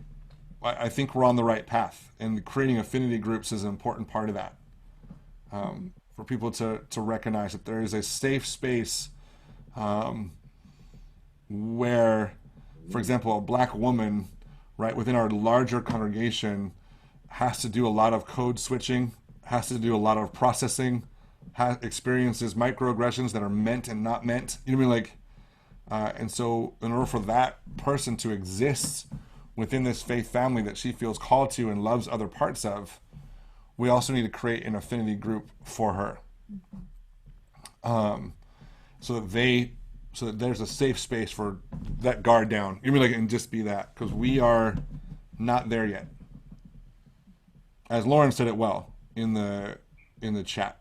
I think we're on the right path, and creating affinity groups is an important part of that. For people to recognize that there is a safe space where, for example, a Black woman, right, within our larger congregation has to do a lot of code switching, has to do a lot of processing, experiences microaggressions that are meant and not meant. You know what I mean? And so in order for that person to exist within this faith family that she feels called to and loves other parts of, we also need to create an affinity group for her. So that there's a safe space for that guard down. You know what I mean? And just be that, because we are not there yet. As Lauren said it well in the chat.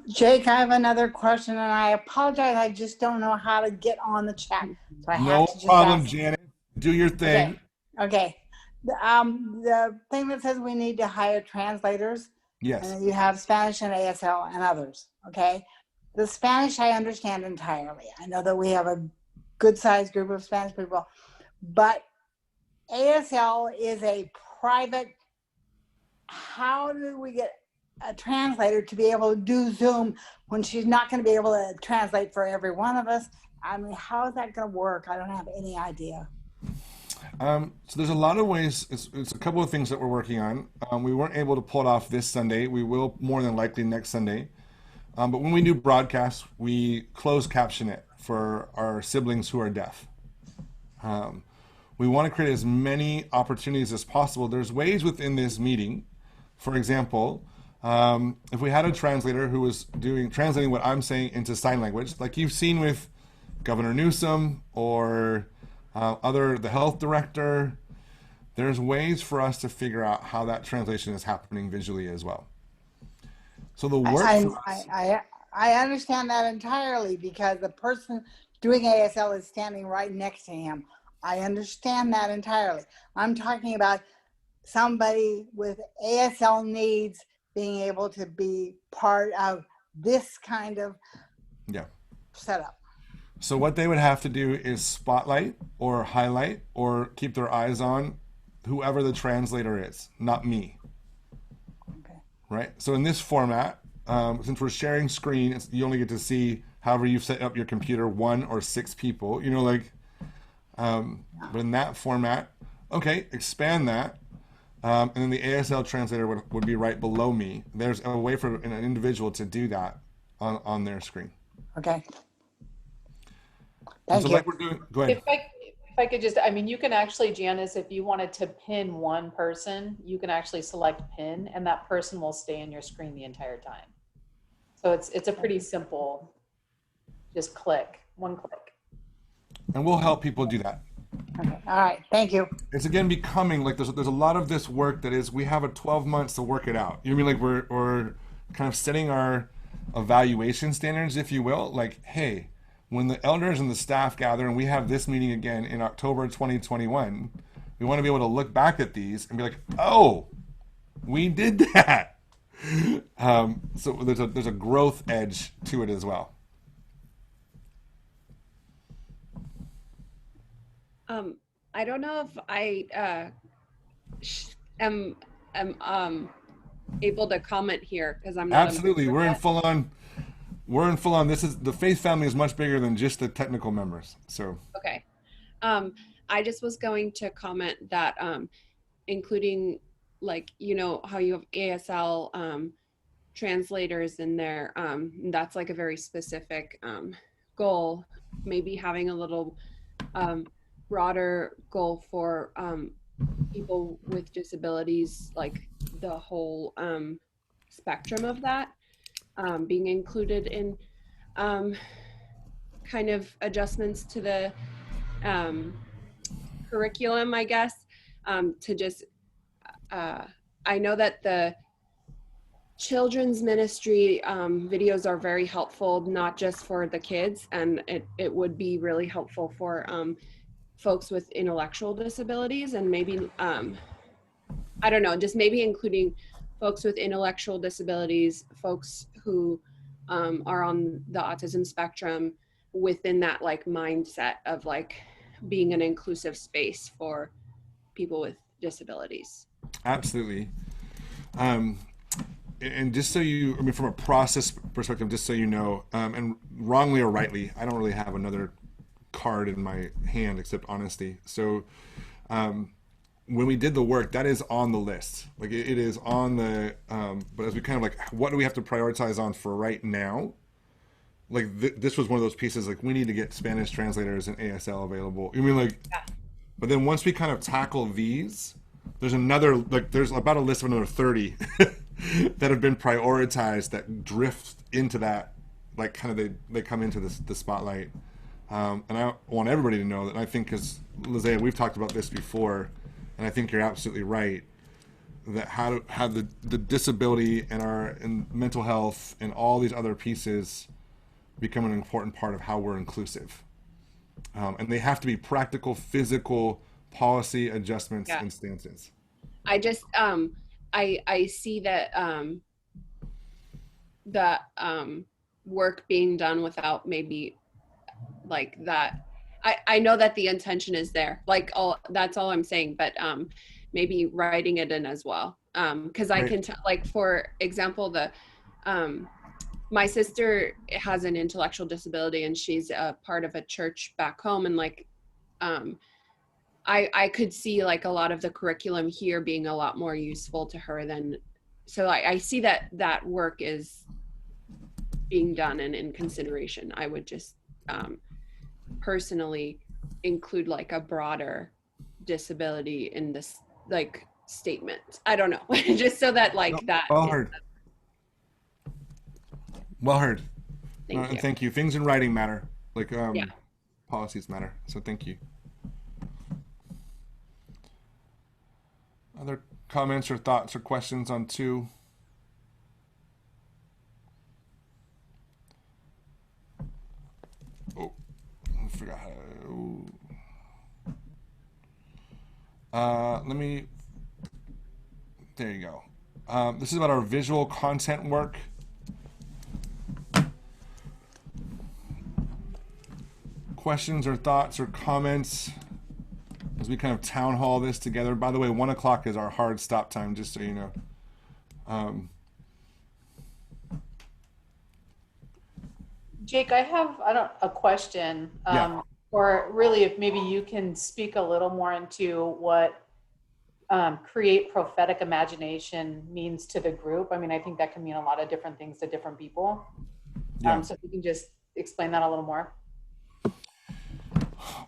Jake, I have another question, and I apologize. I just don't know how to get on the chat. So I No have to just problem, ask. Janet. Do your thing. Okay. The thing that says we need to hire translators. Yes. And then you have Spanish and ASL and others. Okay. The Spanish I understand entirely. I know that we have a good sized group of Spanish people, but ASL is a private. How do we get a translator to be able to do Zoom when she's not going to be able to translate for every one of us? I mean, how is that going to work? I don't have any idea. So there's a lot of ways. It's a couple of things that we're working on. We weren't able to pull it off this Sunday. We will more than likely next Sunday. But when we do broadcasts, we close caption it for our siblings who are deaf. We want to create as many opportunities as possible. There's ways within this meeting. For example, if we had a translator who was translating what I'm saying into sign language, like you've seen with Governor Newsom or the health director, there's ways for us to figure out how that translation is happening visually as well. So the workforce. I understand that entirely because the person doing ASL is standing right next to him. I understand that entirely. I'm talking about somebody with ASL needs being able to be part of this kind of setup. So what they would have to do is spotlight or highlight or keep their eyes on whoever the translator is, not me. Okay. Right? So in this format, since we're sharing screen, you only get to see however you've set up your computer, 1 or 6 people, but in that format, okay, expand that. And then the ASL translator would be right below me. There's a way for an individual to do that on their screen. Okay. So like we're doing, go ahead. If I could just, I mean, you can actually, Janice, if you wanted to pin one person, you can actually select pin and that person will stay in your screen the entire time. So it's a pretty simple, just click, one click. And we'll help people do that. Okay. All right. Thank you. It's again becoming like there's a lot of this work that is we have a 12 months to work it out. You know what I mean? Like we're kind of setting our evaluation standards, if you will. Like, hey, when the elders and the staff gather and we have this meeting again in October 2021, we want to be able to look back at these and be like, oh, we did that. So there's a growth edge to it as well. I don't know if I am able to comment here because I'm not. Absolutely, we're in full on. This is the faith family is much bigger than just the technical members. So okay, I just was going to comment that including like how you have ASL translators in there. That's like a very specific goal. Maybe having a little broader goal for people with disabilities, like the whole spectrum of that being included in kind of adjustments to the curriculum, I guess, to just I know that the children's ministry videos are very helpful, not just for the kids, and it would be really helpful for folks with intellectual disabilities, and maybe I don't know, just maybe including folks with intellectual disabilities, folks who are on the autism spectrum within that like mindset of like being an inclusive space for people with disabilities. Absolutely. And just so you, I mean, from a process perspective, just so you know, and wrongly or rightly, I don't really have another card in my hand except honesty. So when we did the work, that is on the list. Like it is on the, but as we kind of like, what do we have to prioritize on for right now? Like this was one of those pieces, like we need to get Spanish translators and ASL available. I mean, like, yeah. But then once we kind of tackle these, there's another, like there's about a list of another 30 that have been prioritized that drift into that, like kind of they come into the spotlight. And I want everybody to know that I think, because Lizea, we've talked about this before, and I think you're absolutely right, that how the disability and mental health and all these other pieces become an important part of how we're inclusive. And they have to be practical, physical policy adjustments and stances. I just, I see that work being done without maybe like that. I know that the intention is there, like that's all I'm saying, but maybe writing it in as well. Cause I can like, for example, my sister has an intellectual disability and she's a part of a church back home. And like, I could see like a lot of the curriculum here being a lot more useful to her than, so I see that work is being done and in consideration. I would just personally include like a broader disability in this like statement. I don't know, just so that like that. Well heard. Well heard. Thank you. Thank you. Things in writing matter, like policies matter. So thank you. Other comments or thoughts or questions on 2? forgot there you go. This is about our visual content work. Questions or thoughts or comments as we kind of town hall this together. By the way, 1 o'clock is our hard stop time, just so you know. Jake, I have a question, Yeah. or really if maybe you can speak a little more into what create prophetic imagination means to the group. I mean, I think that can mean a lot of different things to different people. Yeah. So if you can just explain that a little more.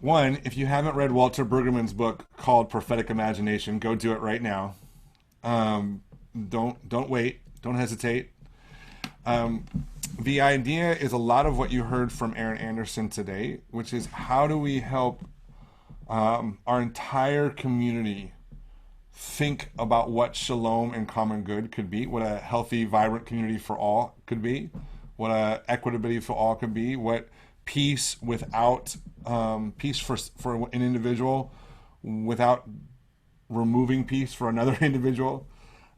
One, if you haven't read Walter Brueggemann's book called Prophetic Imagination, go do it right now. Don't wait. Don't hesitate. The idea is a lot of what you heard from Aaron Anderson today, which is how do we help our entire community think about what shalom and common good could be, what a healthy, vibrant community for all could be, what equitability for all could be, what peace without peace for an individual without removing peace for another individual,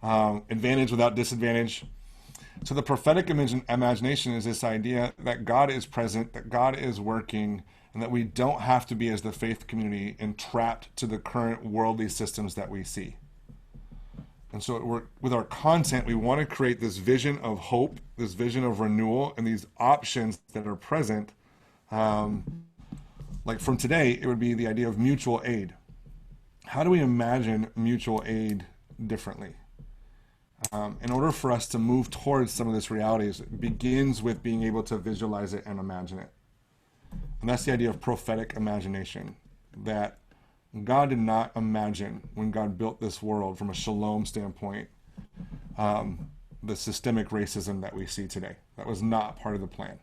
advantage without disadvantage. So the prophetic imagination is this idea that God is present, that God is working, and that we don't have to be, as the faith community, entrapped to the current worldly systems that we see. And so with our content, we want to create this vision of hope, this vision of renewal, and these options that are present. Like from today, it would be the idea of mutual aid. How do we imagine mutual aid differently? In order for us to move towards some of this realities, it begins with being able to visualize it and imagine it. And that's the idea of prophetic imagination, that God did not imagine, when God built this world from a shalom standpoint, the systemic racism that we see today. That was not part of the plan.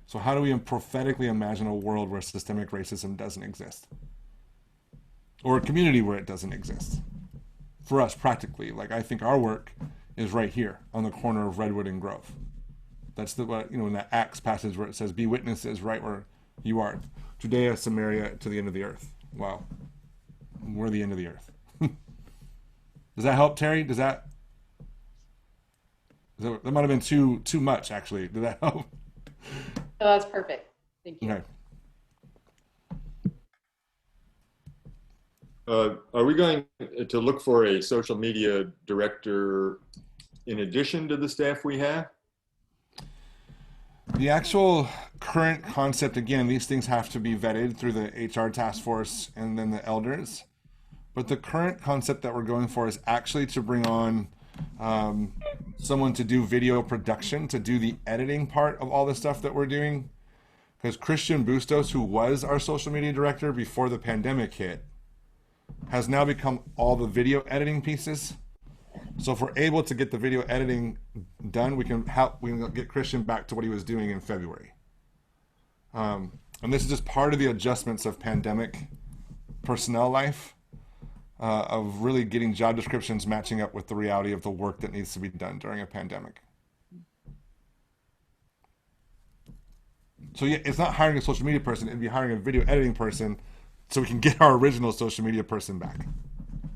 So how do we prophetically imagine a world where systemic racism doesn't exist? Or a community where it doesn't exist? For us, practically, like I think our work is right here on the corner of Redwood and Grove. That's in that Acts passage where it says, be witnesses right where you are. Judea, Samaria, to the end of the earth. Wow. We're the end of the earth. Does that help, Terry? That might have been too much, actually. Did that help? No, that's perfect. Thank you. Okay. Are we going to look for a social media director in addition to the staff we have? The actual current concept, again, these things have to be vetted through the HR task force and then the elders. But the current concept that we're going for is actually to bring on someone to do video production, to do the editing part of all the stuff that we're doing. Because Christian Bustos, who was our social media director before the pandemic hit, has now become all the video editing pieces. So if we're able to get the video editing done, we can get Christian back to what he was doing in February. And this is just part of the adjustments of pandemic personnel life, of really getting job descriptions matching up with the reality of the work that needs to be done during a pandemic. So yeah, it's not hiring a social media person, it'd be hiring a video editing person so we can get our original social media person back.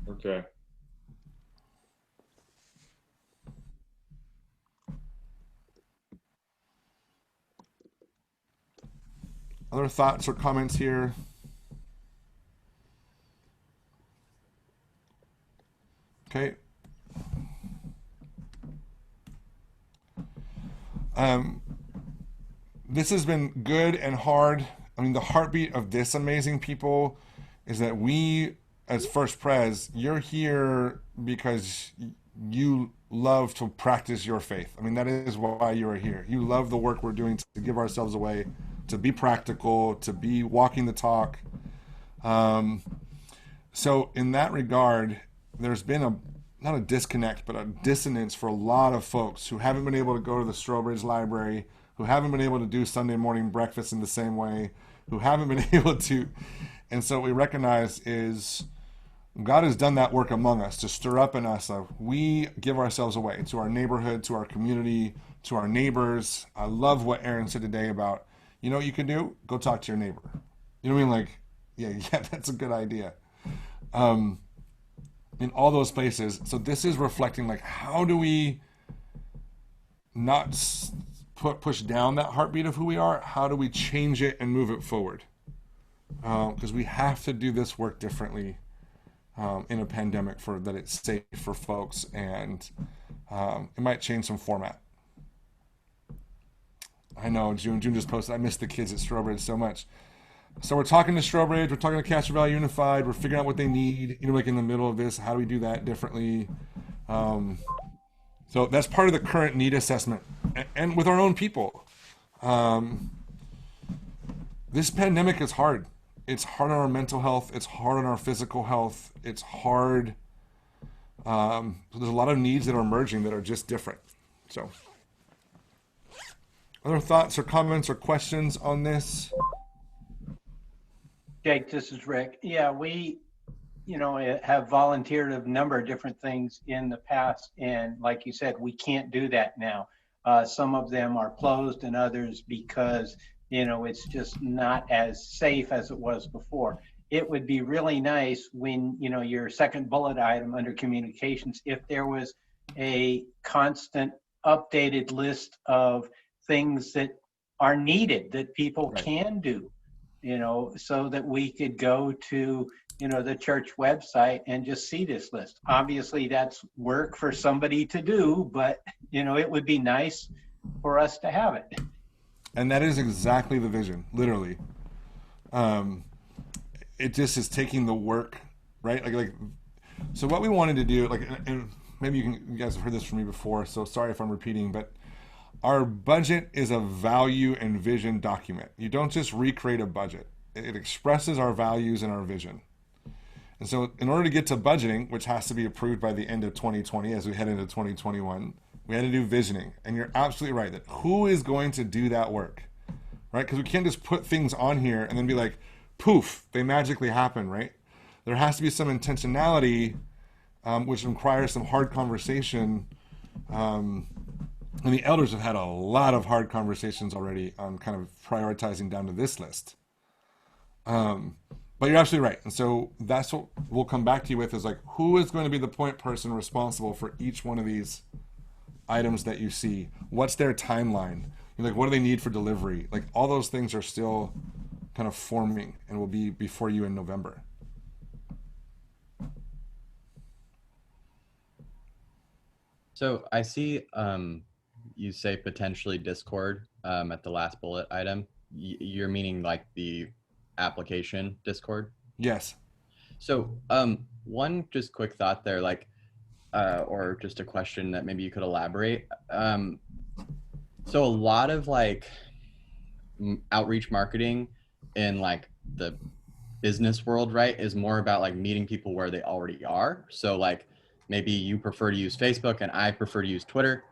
Okay. Other thoughts or comments here? Okay. This has been good and hard. I mean, the heartbeat of this amazing people is that we, as First Pres, you're here because you love to practice your faith. I mean, that is why you are here. You love the work we're doing to give ourselves away, to be practical, to be walking the talk. So in that regard, there's been not a disconnect, but a dissonance for a lot of folks who haven't been able to go to the Strobridge Library, who haven't been able to do Sunday morning breakfast in the same way, who haven't been able to. And so what we recognize is God has done that work among us to stir up in us. We give ourselves away to our neighborhood, to our community, to our neighbors. I love what Aaron said today about, you know what you can do? Go talk to your neighbor. You know what I mean? Like, yeah, that's a good idea. In all those places. So this is reflecting like, how do we not push down that heartbeat of who we are? How do we change it and move it forward? Because we have to do this work differently in a pandemic for that it's safe for folks, and it might change some format. I know June just posted, I miss the kids at Strobridge so much. So we're talking to Strobridge, we're talking to Castro Valley Unified, we're figuring out what they need, like in the middle of this, how do we do that differently? So that's part of the current need assessment, and with our own people. This pandemic is hard. It's hard on our mental health, it's hard on our physical health, it's hard. So there's a lot of needs that are emerging that are just different. So, other thoughts or comments or questions on this? Jake, this is Rick. Yeah, we, have volunteered a number of different things in the past. And like you said, we can't do that now. Some of them are closed and others because, it's just not as safe as it was before. It would be really nice when, your second bullet item under communications, if there was a constant updated list of things that are needed that people can do, so that we could go to, the church website and just see this list. Obviously that's work for somebody to do, but it would be nice for us to have it. And that is exactly the vision, literally. It just is taking the work, right? Like, so what we wanted to do, and maybe you guys have heard this from me before, so sorry if I'm repeating, but our budget is a value and vision document. You don't just recreate a budget. It expresses our values and our vision. And so in order to get to budgeting, which has to be approved by the end of 2020 as we head into 2021, we had to do visioning. And you're absolutely right that who is going to do that work, right? Because we can't just put things on here and then be like, poof, they magically happen, right? There has to be some intentionality, which requires some hard conversation. And the elders have had a lot of hard conversations already on kind of prioritizing down to this list. But you're absolutely right. And so that's what we'll come back to you with, is like, who is going to be the point person responsible for each one of these items that you see? What's their timeline? Like, what do they need for delivery? Like, all those things are still kind of forming and will be before you in November. So I see you say potentially Discord at the last bullet item. You're meaning like the application Discord? Yes. So one just quick thought there, like, or just a question that maybe you could elaborate. So a lot of like outreach marketing in like the business world, right, is more about like meeting people where they already are. So like maybe you prefer to use Facebook and I prefer to use Twitter.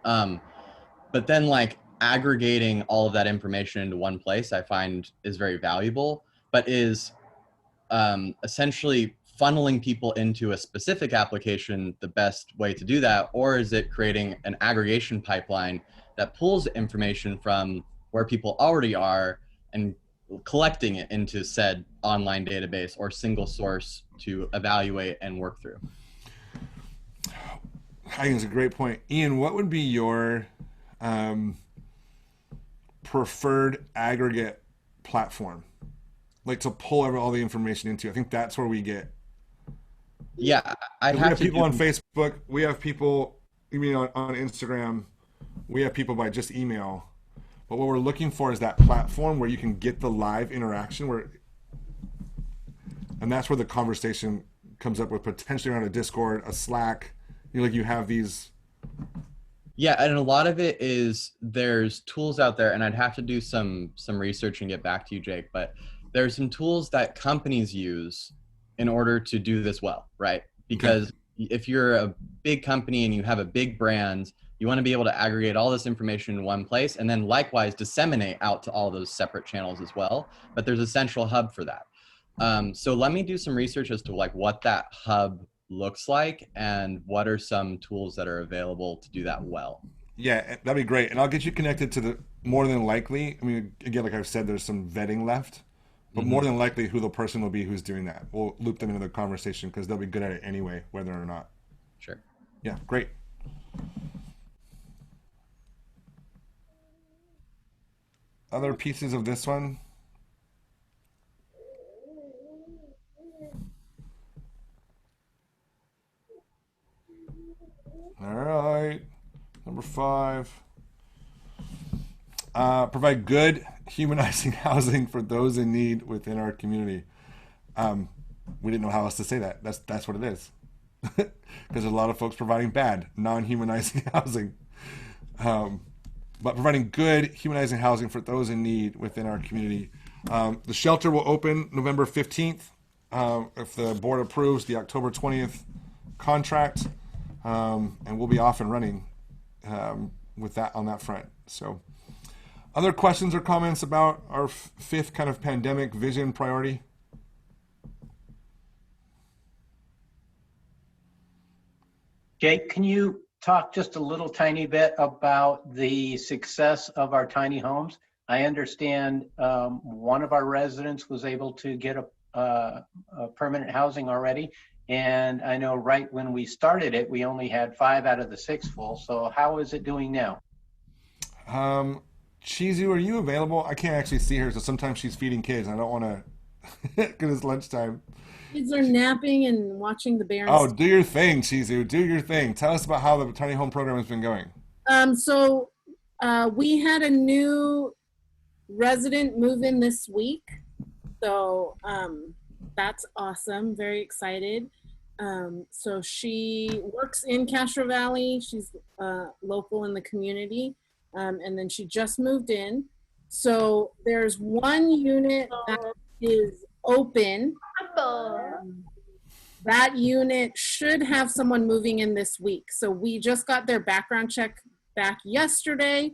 But then like aggregating all of that information into one place, I find is very valuable, but is essentially funneling people into a specific application the best way to do that? Or is it creating an aggregation pipeline that pulls information from where people already are and collecting it into said online database or single source to evaluate and work through? I think it's a great point. Ian, what would be your preferred aggregate platform? Like to pull all the information into? I think that's where we get. Yeah, we have people on Facebook. We have people, on Instagram. We have people by just email. But what we're looking for is that platform where you can get the live interaction, and that's where the conversation comes up with, potentially around a Discord, a Slack. You have these. Yeah, and a lot of it is there's tools out there, and I'd have to do some research and get back to you, Jake, but there's some tools that companies use in order to do this well, right? Because if you're a big company and you have a big brand, you want to be able to aggregate all this information in one place and then likewise disseminate out to all those separate channels as well. But there's a central hub for that. So let me do some research as to like what that hub looks like and what are some tools that are available to do that well. Yeah, that'd be great. And I'll get you connected to the more than likely. I mean, again, like I've said, there's some vetting left. But more than likely, who the person will be who's doing that, we'll loop them into the conversation because they'll be good at it anyway, whether or not. Sure. Yeah, great. Other pieces of this one? All right. Number 5. Provide good, humanizing housing for those in need within our community. We didn't know how else to say that. That's what it is. Because there's a lot of folks providing bad, non-humanizing housing. But providing good, humanizing housing for those in need within our community. The shelter will open November 15th if the board approves the October 20th contract, and we'll be off and running with that on that front. So, other questions or comments about our 5th kind of pandemic vision priority? Jake, can you talk just a little tiny bit about the success of our tiny homes? I understand one of our residents was able to get a permanent housing already. And I know right when we started it, we only had 5 out of the 6 full. So how is it doing now? Chizu, are you available? I can't actually see her, so sometimes she's feeding kids. And I don't want to, because it's lunchtime. Kids are napping and watching the Barons. Oh, do your thing, Chizu. Do your thing. Tell us about how the tiny home program has been going. So we had a new resident move in this week. So that's awesome. Very excited. So she works in Castro Valley. She's local in the community. And then she just moved in. So there's one unit that is open. That unit should have someone moving in this week. So we just got their background check back yesterday,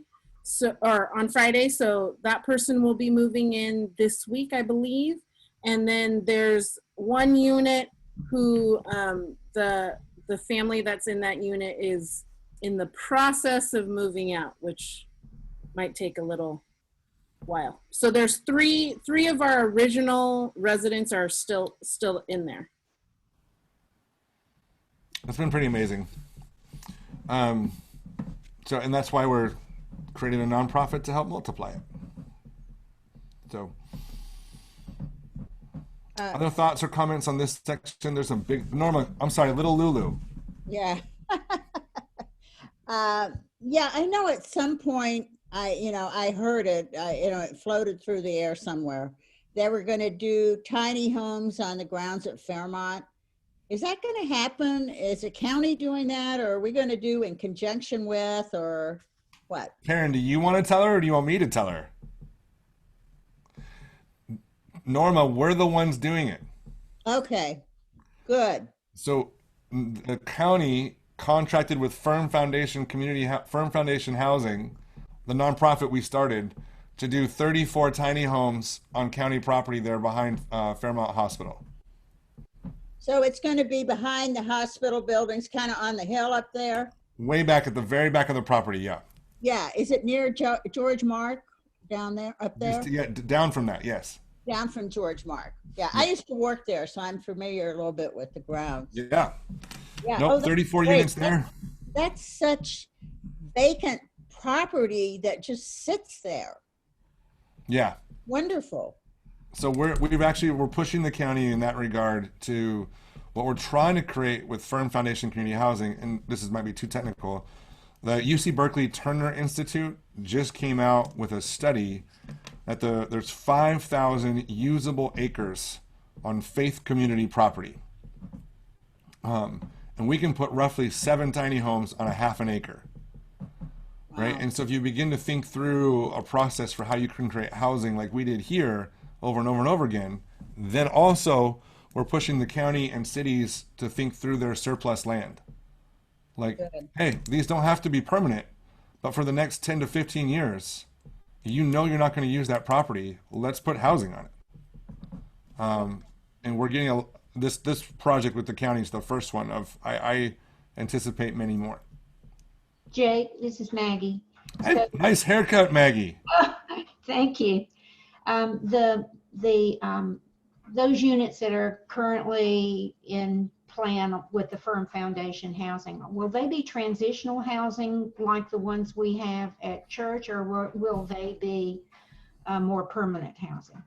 or on Friday. So that person will be moving in this week, I believe. And then there's one unit who the family that's in that unit is in the process of moving out, which might take a little while. So there's three of our original residents are still in there. That's been pretty amazing. And that's why we're creating a nonprofit to help multiply it. So, other thoughts or comments on this section? There's some big Norma. I'm sorry, little Lulu. Yeah. Yeah, I know at some point I heard it, it floated through the air somewhere. They were going to do tiny homes on the grounds at Fairmont. Is that going to happen? Is the county doing that, or are we going to do in conjunction with, or what? Karen, do you want to tell her, or do you want me to tell her? Norma, we're the ones doing it. Okay, good. So the county contracted with Firm Foundation Housing, the nonprofit we started, to do 34 tiny homes on county property there behind Fairmont Hospital. So it's going to be behind the hospital buildings, kind of on the hill up there? Way back at the very back of the property, yeah. Yeah, is it near George Mark down there, up there? Yeah, down from that, yes. Down from George Mark. Yeah, I used to work there, so I'm familiar a little bit with the grounds. Yeah. Yeah. Nope, 34 units there. That's such vacant property that just sits there. Yeah. Wonderful. So we're pushing the county in that regard to what we're trying to create with Firm Foundation Community Housing, and this might be too technical. The UC Berkeley Turner Institute just came out with a study that there's 5,000 usable acres on faith community property. And we can put roughly 7 tiny homes on a half an acre. Right? And so if you begin to think through a process for how you can create housing like we did here over and over and over again, then also we're pushing the county and cities to think through their surplus land. Like, hey, these don't have to be permanent, but for the next 10 to 15 years, you're not going to use that property. Let's put housing on it. And we're getting this project with the county is the first one of, I anticipate many more. Jake, this is Maggie. Hey, nice haircut, Maggie. Thank you. The those units that are currently in plan with the Firm Foundation housing, will they be transitional housing like the ones we have at church, or will they be more permanent housing?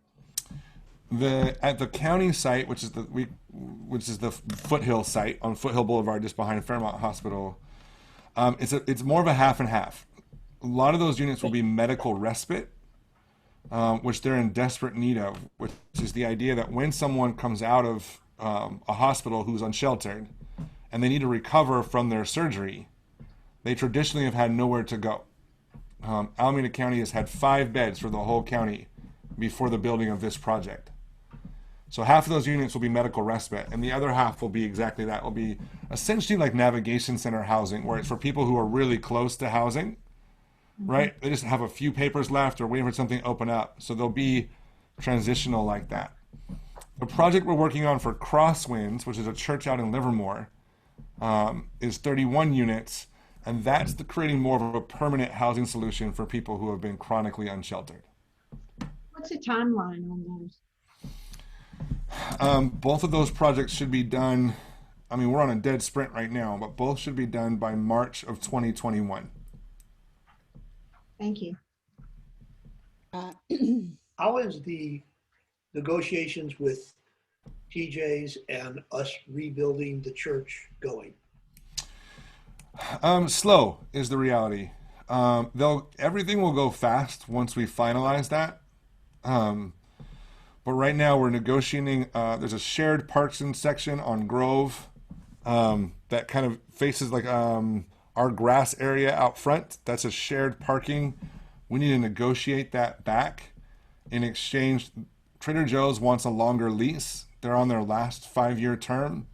At the county site, which is the Foothill site on Foothill Boulevard, just behind Fairmont Hospital, it's more of a half and half. A lot of those units will be medical respite, which they're in desperate need of, which is the idea that when someone comes out of a hospital who's unsheltered and they need to recover from their surgery, they traditionally have had nowhere to go. Alameda County has had 5 beds for the whole county before the building of this project. So half of those units will be medical respite, and the other half will be exactly that. Will be essentially like navigation center housing, where it's for people who are really close to housing, right? They just have a few papers left or waiting for something to open up. So they'll be transitional like that. The project we're working on for Crosswinds, which is a church out in Livermore, is 31 units, and that's creating more of a permanent housing solution for people who have been chronically unsheltered. What's the timeline on those? Both of those projects should be done. I mean, we're on a dead sprint right now, but both should be done by March of 2021. Thank you. How is the negotiations with TJ's and us rebuilding the church going? Slow is the reality. Everything will go fast once we finalize that. But right now we're negotiating. There's a shared parking section on Grove that kind of faces like our grass area out front. That's a shared parking. We need to negotiate that back. In exchange, Trader Joe's wants a longer lease. They're on their last 5-year term.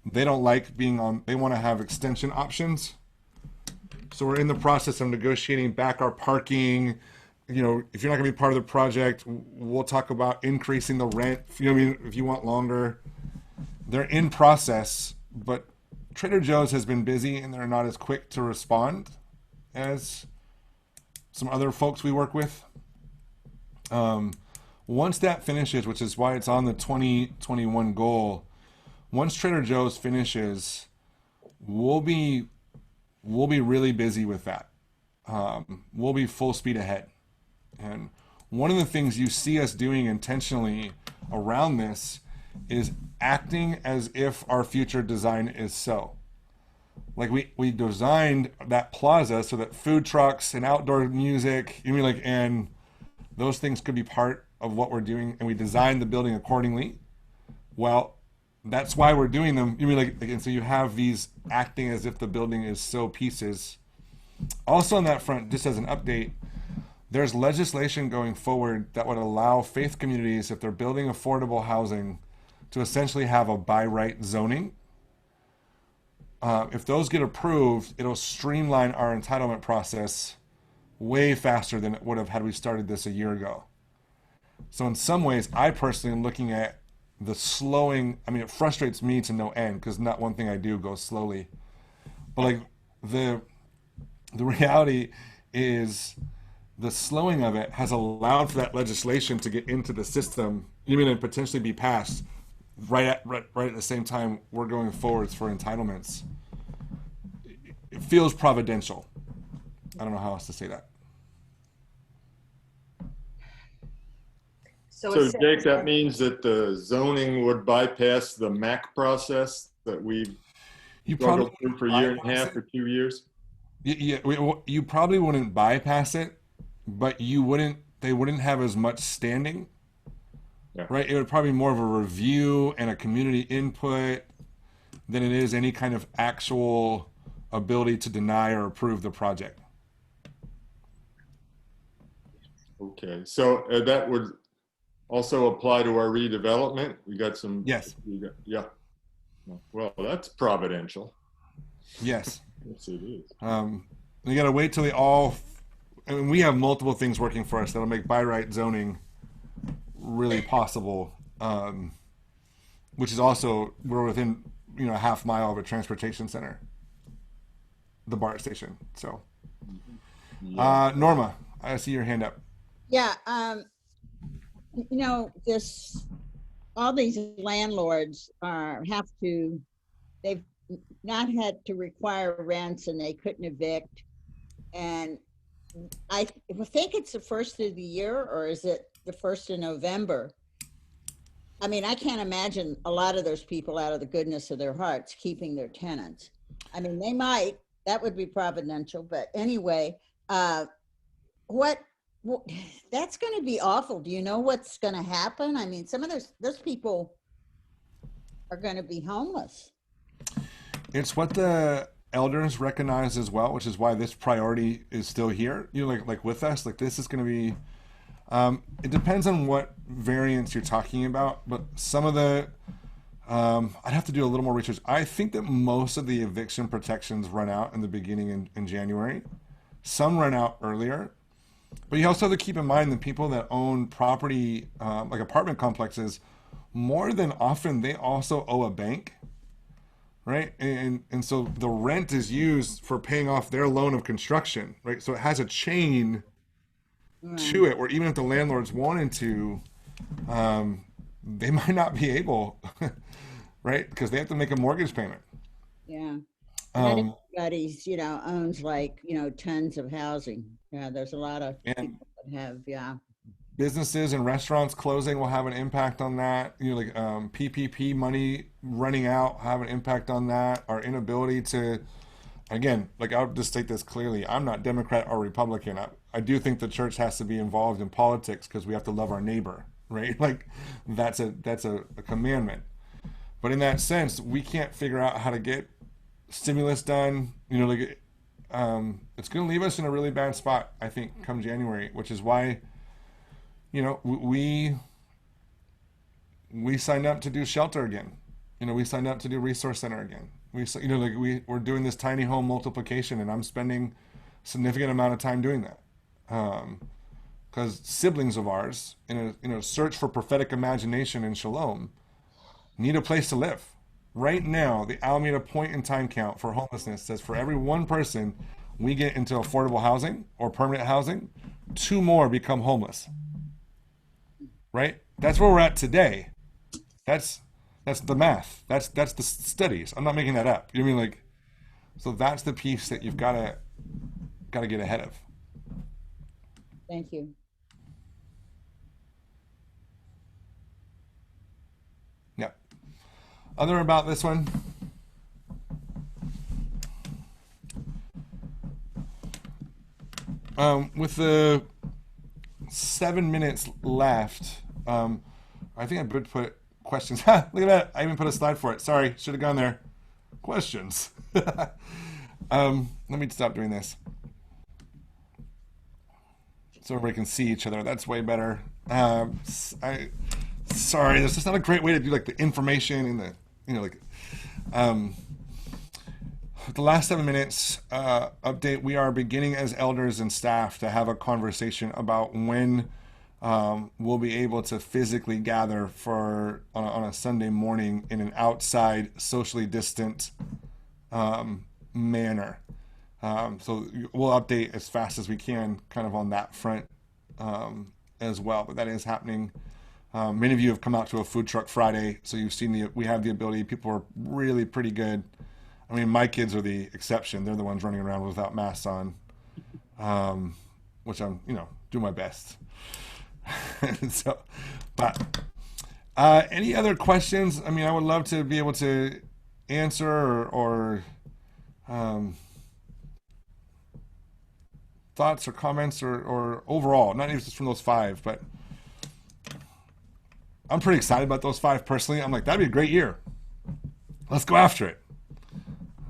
They don't like being on, they want to have extension options. So we're in the process of negotiating back our parking. You know, if you're not going to be part of the project, we'll talk about increasing the rent. You know what I mean? If you want longer, they're in process, but Trader Joe's has been busy and they're not as quick to respond as some other folks we work with. Once that finishes, which is why it's on the 2021 goal, once Trader Joe's finishes, we'll be really busy with that. We'll be full speed ahead. And one of the things you see us doing intentionally around this is acting as if our future design is so. Like we designed that plaza so that food trucks and outdoor music, and those things could be part of what we're doing, and we designed the building accordingly. Well, that's why we're doing them. And so you have these acting as if the building is so pieces. Also on that front, just as an update, there's legislation going forward that would allow faith communities, if they're building affordable housing, to essentially have a by right zoning. If those get approved, it'll streamline our entitlement process way faster than it would have had we started this a year ago. So in some ways, I personally am looking at the slowing. I mean, it frustrates me to no end because not one thing I do goes slowly. But like the reality is the slowing of it has allowed for that legislation to get into the system, and potentially be passed right at the same time we're going forwards for entitlements. It feels providential. I don't know how else to say that. So Jake, that means that the zoning would bypass the MAC process that we've struggled through for a year and a half or 2 years? Yeah, you probably wouldn't bypass it, but they wouldn't have as much standing, right? It would probably be more of a review and a community input than it is any kind of actual ability to deny or approve the project. Okay, so that would also apply to our redevelopment. We got some. Yes. Yeah. Well, that's providential. Yes. Yes, it is. We got to wait till we have multiple things working for us that'll make by right zoning really possible, which is also, we're within, a half mile of a transportation center, the BART station. So, Norma, I see your hand up. Yeah. You know, all these landlords they've not had to require rents and they couldn't evict. And I think it's the first of the year, or is it the 1st of November? I mean, I can't imagine a lot of those people out of the goodness of their hearts keeping their tenants. I mean, they might, that would be providential, but anyway, what that's going to be awful. Do you know what's going to happen? I mean, some of those people are going to be homeless. It's what the elders recognize as well, which is why this priority is still here. You know, like with us, like this is going to be. It depends on what variants you're talking about, but some of the I'd have to do a little more research. I think that most of the eviction protections run out in the beginning in January. Some run out earlier. But you also have to keep in mind that people that own property, like apartment complexes, more than often, they also owe a bank, right? And so the rent is used for paying off their loan of construction, right? So it has a chain to it where even if the landlords wanted to, they might not be able, right? Because they have to make a mortgage payment. Yeah. Not everybody's, owns tons of housing. Yeah, there's a lot of people that have, businesses and restaurants closing will have an impact on that. PPP money running out have an impact on that. Our inability to, again, I'll just state this clearly. I'm not Democrat or Republican. I do think the church has to be involved in politics because we have to love our neighbor, right? That's a commandment. But in that sense, we can't figure out how to get stimulus done. It's going to leave us in a really bad spot, I think, come January, which is why, we signed up to do shelter again. We signed up to do resource center again. We're doing this tiny home multiplication, and I'm spending a significant amount of time doing that. Because siblings of ours, in a search for prophetic imagination and shalom, need a place to live. Right now, the Alameda point in time count for homelessness says for every one person we get into affordable housing or permanent housing, 2 more become homeless. Right? That's where we're at today. That's the math. That's the studies. I'm not making that up. You know what I mean? So that's the piece that you've got to get ahead of. Thank you. Yeah. Other about this one? With the 7 minutes left, I think I would put questions. Look at that. I even put a slide for it. Sorry, should have gone there. Questions. Let me stop doing this so everybody can see each other. That's way better. Sorry, this is not a great way to do the information and the last 7 minutes update. We are beginning as elders and staff to have a conversation about when we'll be able to physically gather on a Sunday morning in an outside, socially distant manner. So we'll update as fast as we can kind of on that front as well. But that is happening. Many of you have come out to a food truck Friday, so you've seen we have the ability. People are really pretty good. I mean, my kids are the exception. They're the ones running around without masks on, which I'm, do my best. So, but any other questions? I mean, I would love to be able to answer or thoughts or comments or overall, not even just from those 5, but I'm pretty excited about those 5 personally. I'm like, that'd be a great year. Let's go after it.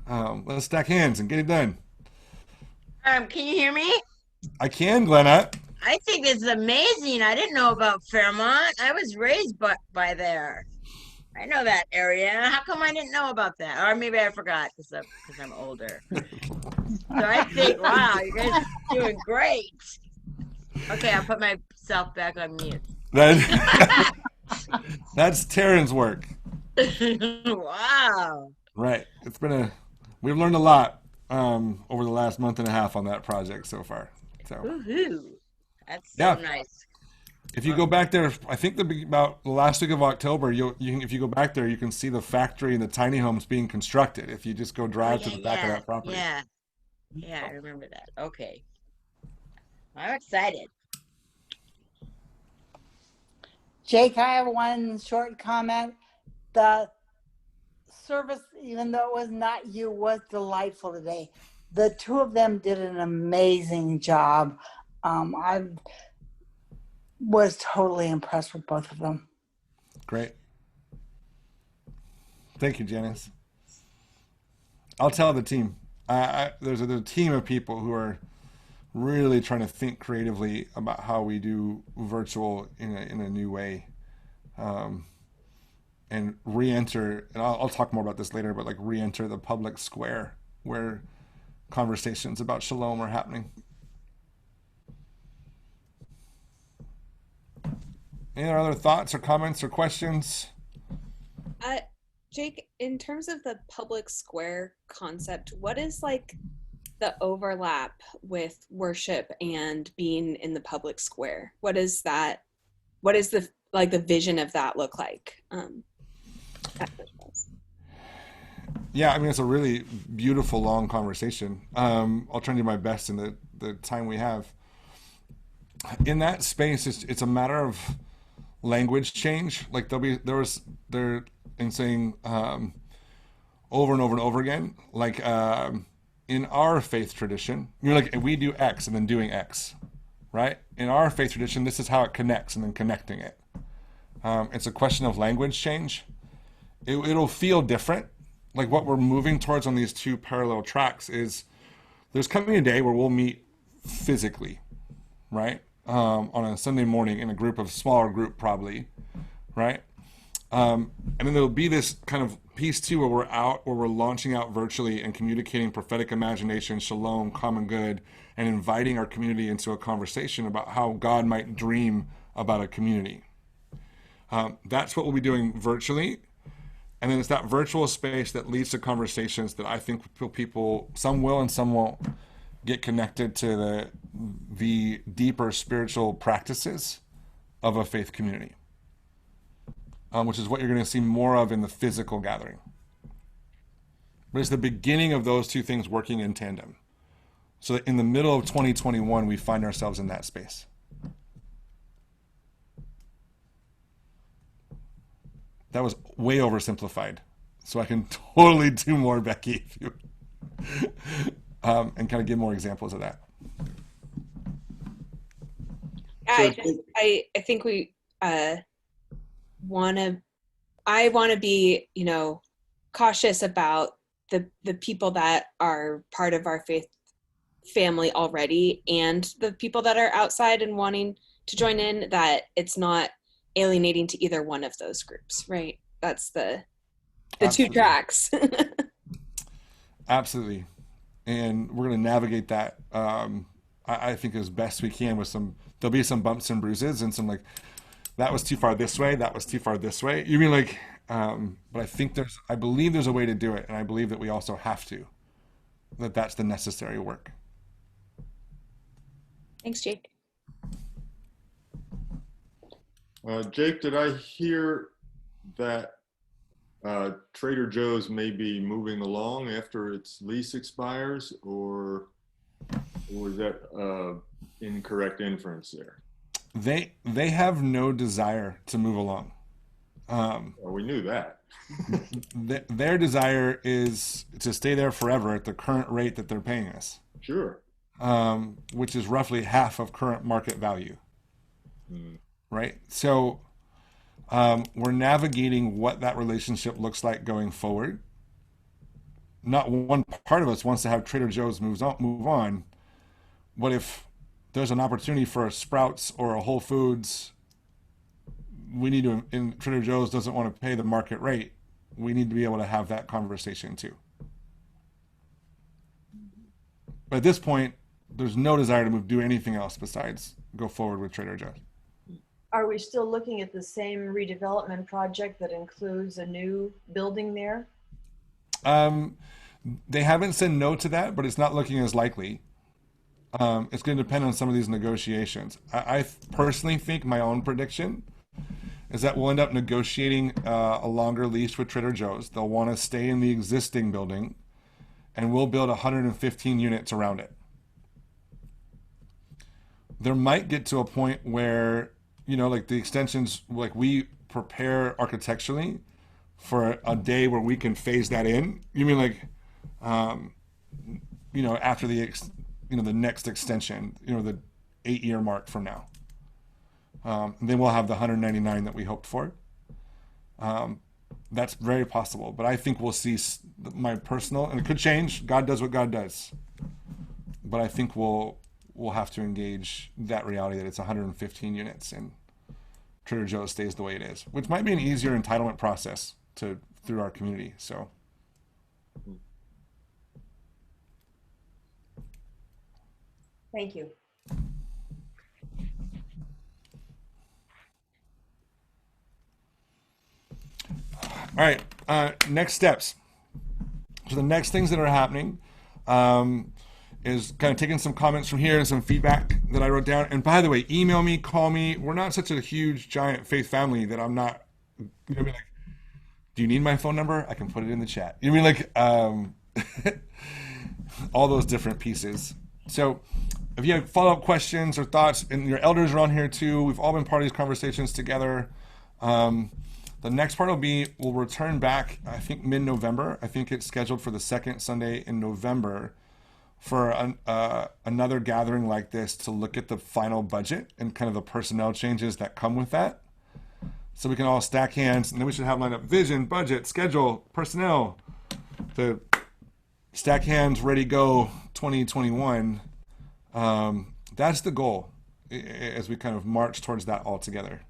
Let's stack hands and get it done. Can you hear me? I can, Glenna. I think it's amazing. I didn't know about Fairmont. I was raised by there. I know that area. How come I didn't know about that? Or maybe I forgot because I'm older. So I think, wow, you guys are doing great. Okay, I'll put myself back on mute. That's Taryn's work. Wow. Right. We've learned a lot over the last month and a half on that project so far. So. Woohoo. That's so nice. If you go back there, I think about the last week of October, if you go back there, you can see the factory and the tiny homes being constructed. If you just go drive to the back of that property. Yeah. Yeah, I remember that. Okay. I'm excited. Jake, I have one short comment. The service, even though it was not you, was delightful today. The two of them did an amazing job. I was totally impressed with both of them. Great. Thank you, Janice. I'll tell the team. There's a team of people who are really trying to think creatively about how we do virtual in a new way, and re-enter. And I'll talk more about this later, but like re-enter the public square where conversations about shalom are happening. Any other thoughts or comments or questions? Jake, in terms of the public square concept, what is like the overlap with worship and being in the public square? What is that? What is the vision of that look like? Yeah, I mean, it's a really beautiful, long conversation. I'll try to do my best in the time we have. In that space, it's a matter of language change. Like they're saying over and over and over again, like in our faith tradition, you're like, we do X and then doing X, right? In our faith tradition, this is how it connects and then connecting it. It's a question of language change. It'll feel different. Like what we're moving towards on these two parallel tracks is there's coming a day where we'll meet physically, right? On a Sunday morning in a smaller group probably, right? And then there'll be this kind of piece too where we're launching out virtually and communicating prophetic imagination, shalom, common good, and inviting our community into a conversation about how God might dream about a community. That's what we'll be doing virtually. And then it's that virtual space that leads to conversations that I think people, some will and some won't, get connected to the deeper spiritual practices of a faith community, which is what you're going to see more of in the physical gathering. But it's the beginning of those two things working in tandem. So that in the middle of 2021, we find ourselves in that space. That was way oversimplified. So I can totally do more, Becky, if you and kind of give more examples of that. I think we want to be, cautious about the people that are part of our faith family already and the people that are outside and wanting to join in, that it's not alienating to either one of those groups, right? That's the two tracks. Absolutely. And we're going to navigate that, I think, as best we can with there'll be some bumps and bruises and some like, that was too far this way, that was too far this way. You mean like, but I believe there's a way to do it. And I believe that we also have to, that's the necessary work. Thanks, Jake. Jake, did I hear that Trader Joe's may be moving along after its lease expires, or was that incorrect inference there? They have no desire to move along. Well, we knew that. Their desire is to stay there forever at the current rate that they're paying us. Sure. Which is roughly half of current market value. Right? So we're navigating what that relationship looks like going forward. Not one part of us wants to have Trader Joe's move on. But if there's an opportunity for a Sprouts or a Whole Foods, and Trader Joe's doesn't want to pay the market rate, we need to be able to have that conversation too. But at this point, there's no desire to do anything else besides go forward with Trader Joe's. Are we still looking at the same redevelopment project that includes a new building there? They haven't said no to that, but it's not looking as likely. It's going to depend on some of these negotiations. I personally think my own prediction is that we'll end up negotiating a longer lease with Trader Joe's. They'll want to stay in the existing building, and we'll build 115 units around it. There might get to a point where, like the extensions, like we prepare architecturally for a day where we can phase that in. You mean like, after the next extension, the 8-year mark from now. Then we'll have the 199 that we hoped for. That's very possible, but I think we'll see my personal, and it could change. God does what God does, but I think we'll have to engage that reality that it's 115 units and Trader Joe's stays the way it is, which might be an easier entitlement process through our community. So. Thank you. All right, next steps. So the next things that are happening is kind of taking some comments from here and some feedback that I wrote down. And by the way, email me, call me. We're not such a huge, giant faith family that I'm not, like, do you need my phone number? I can put it in the chat. You mean like all those different pieces. So if you have follow-up questions or thoughts, and your elders are on here too, we've all been part of these conversations together. The next part we'll return back, I think, mid-November. I think it's scheduled for the second Sunday in November for another gathering like this to look at the final budget and kind of the personnel changes that come with that. So we can all stack hands, and then we should have lined up vision, budget, schedule, personnel, to stack hands, ready, go, 2021. That's the goal as we kind of march towards that all together.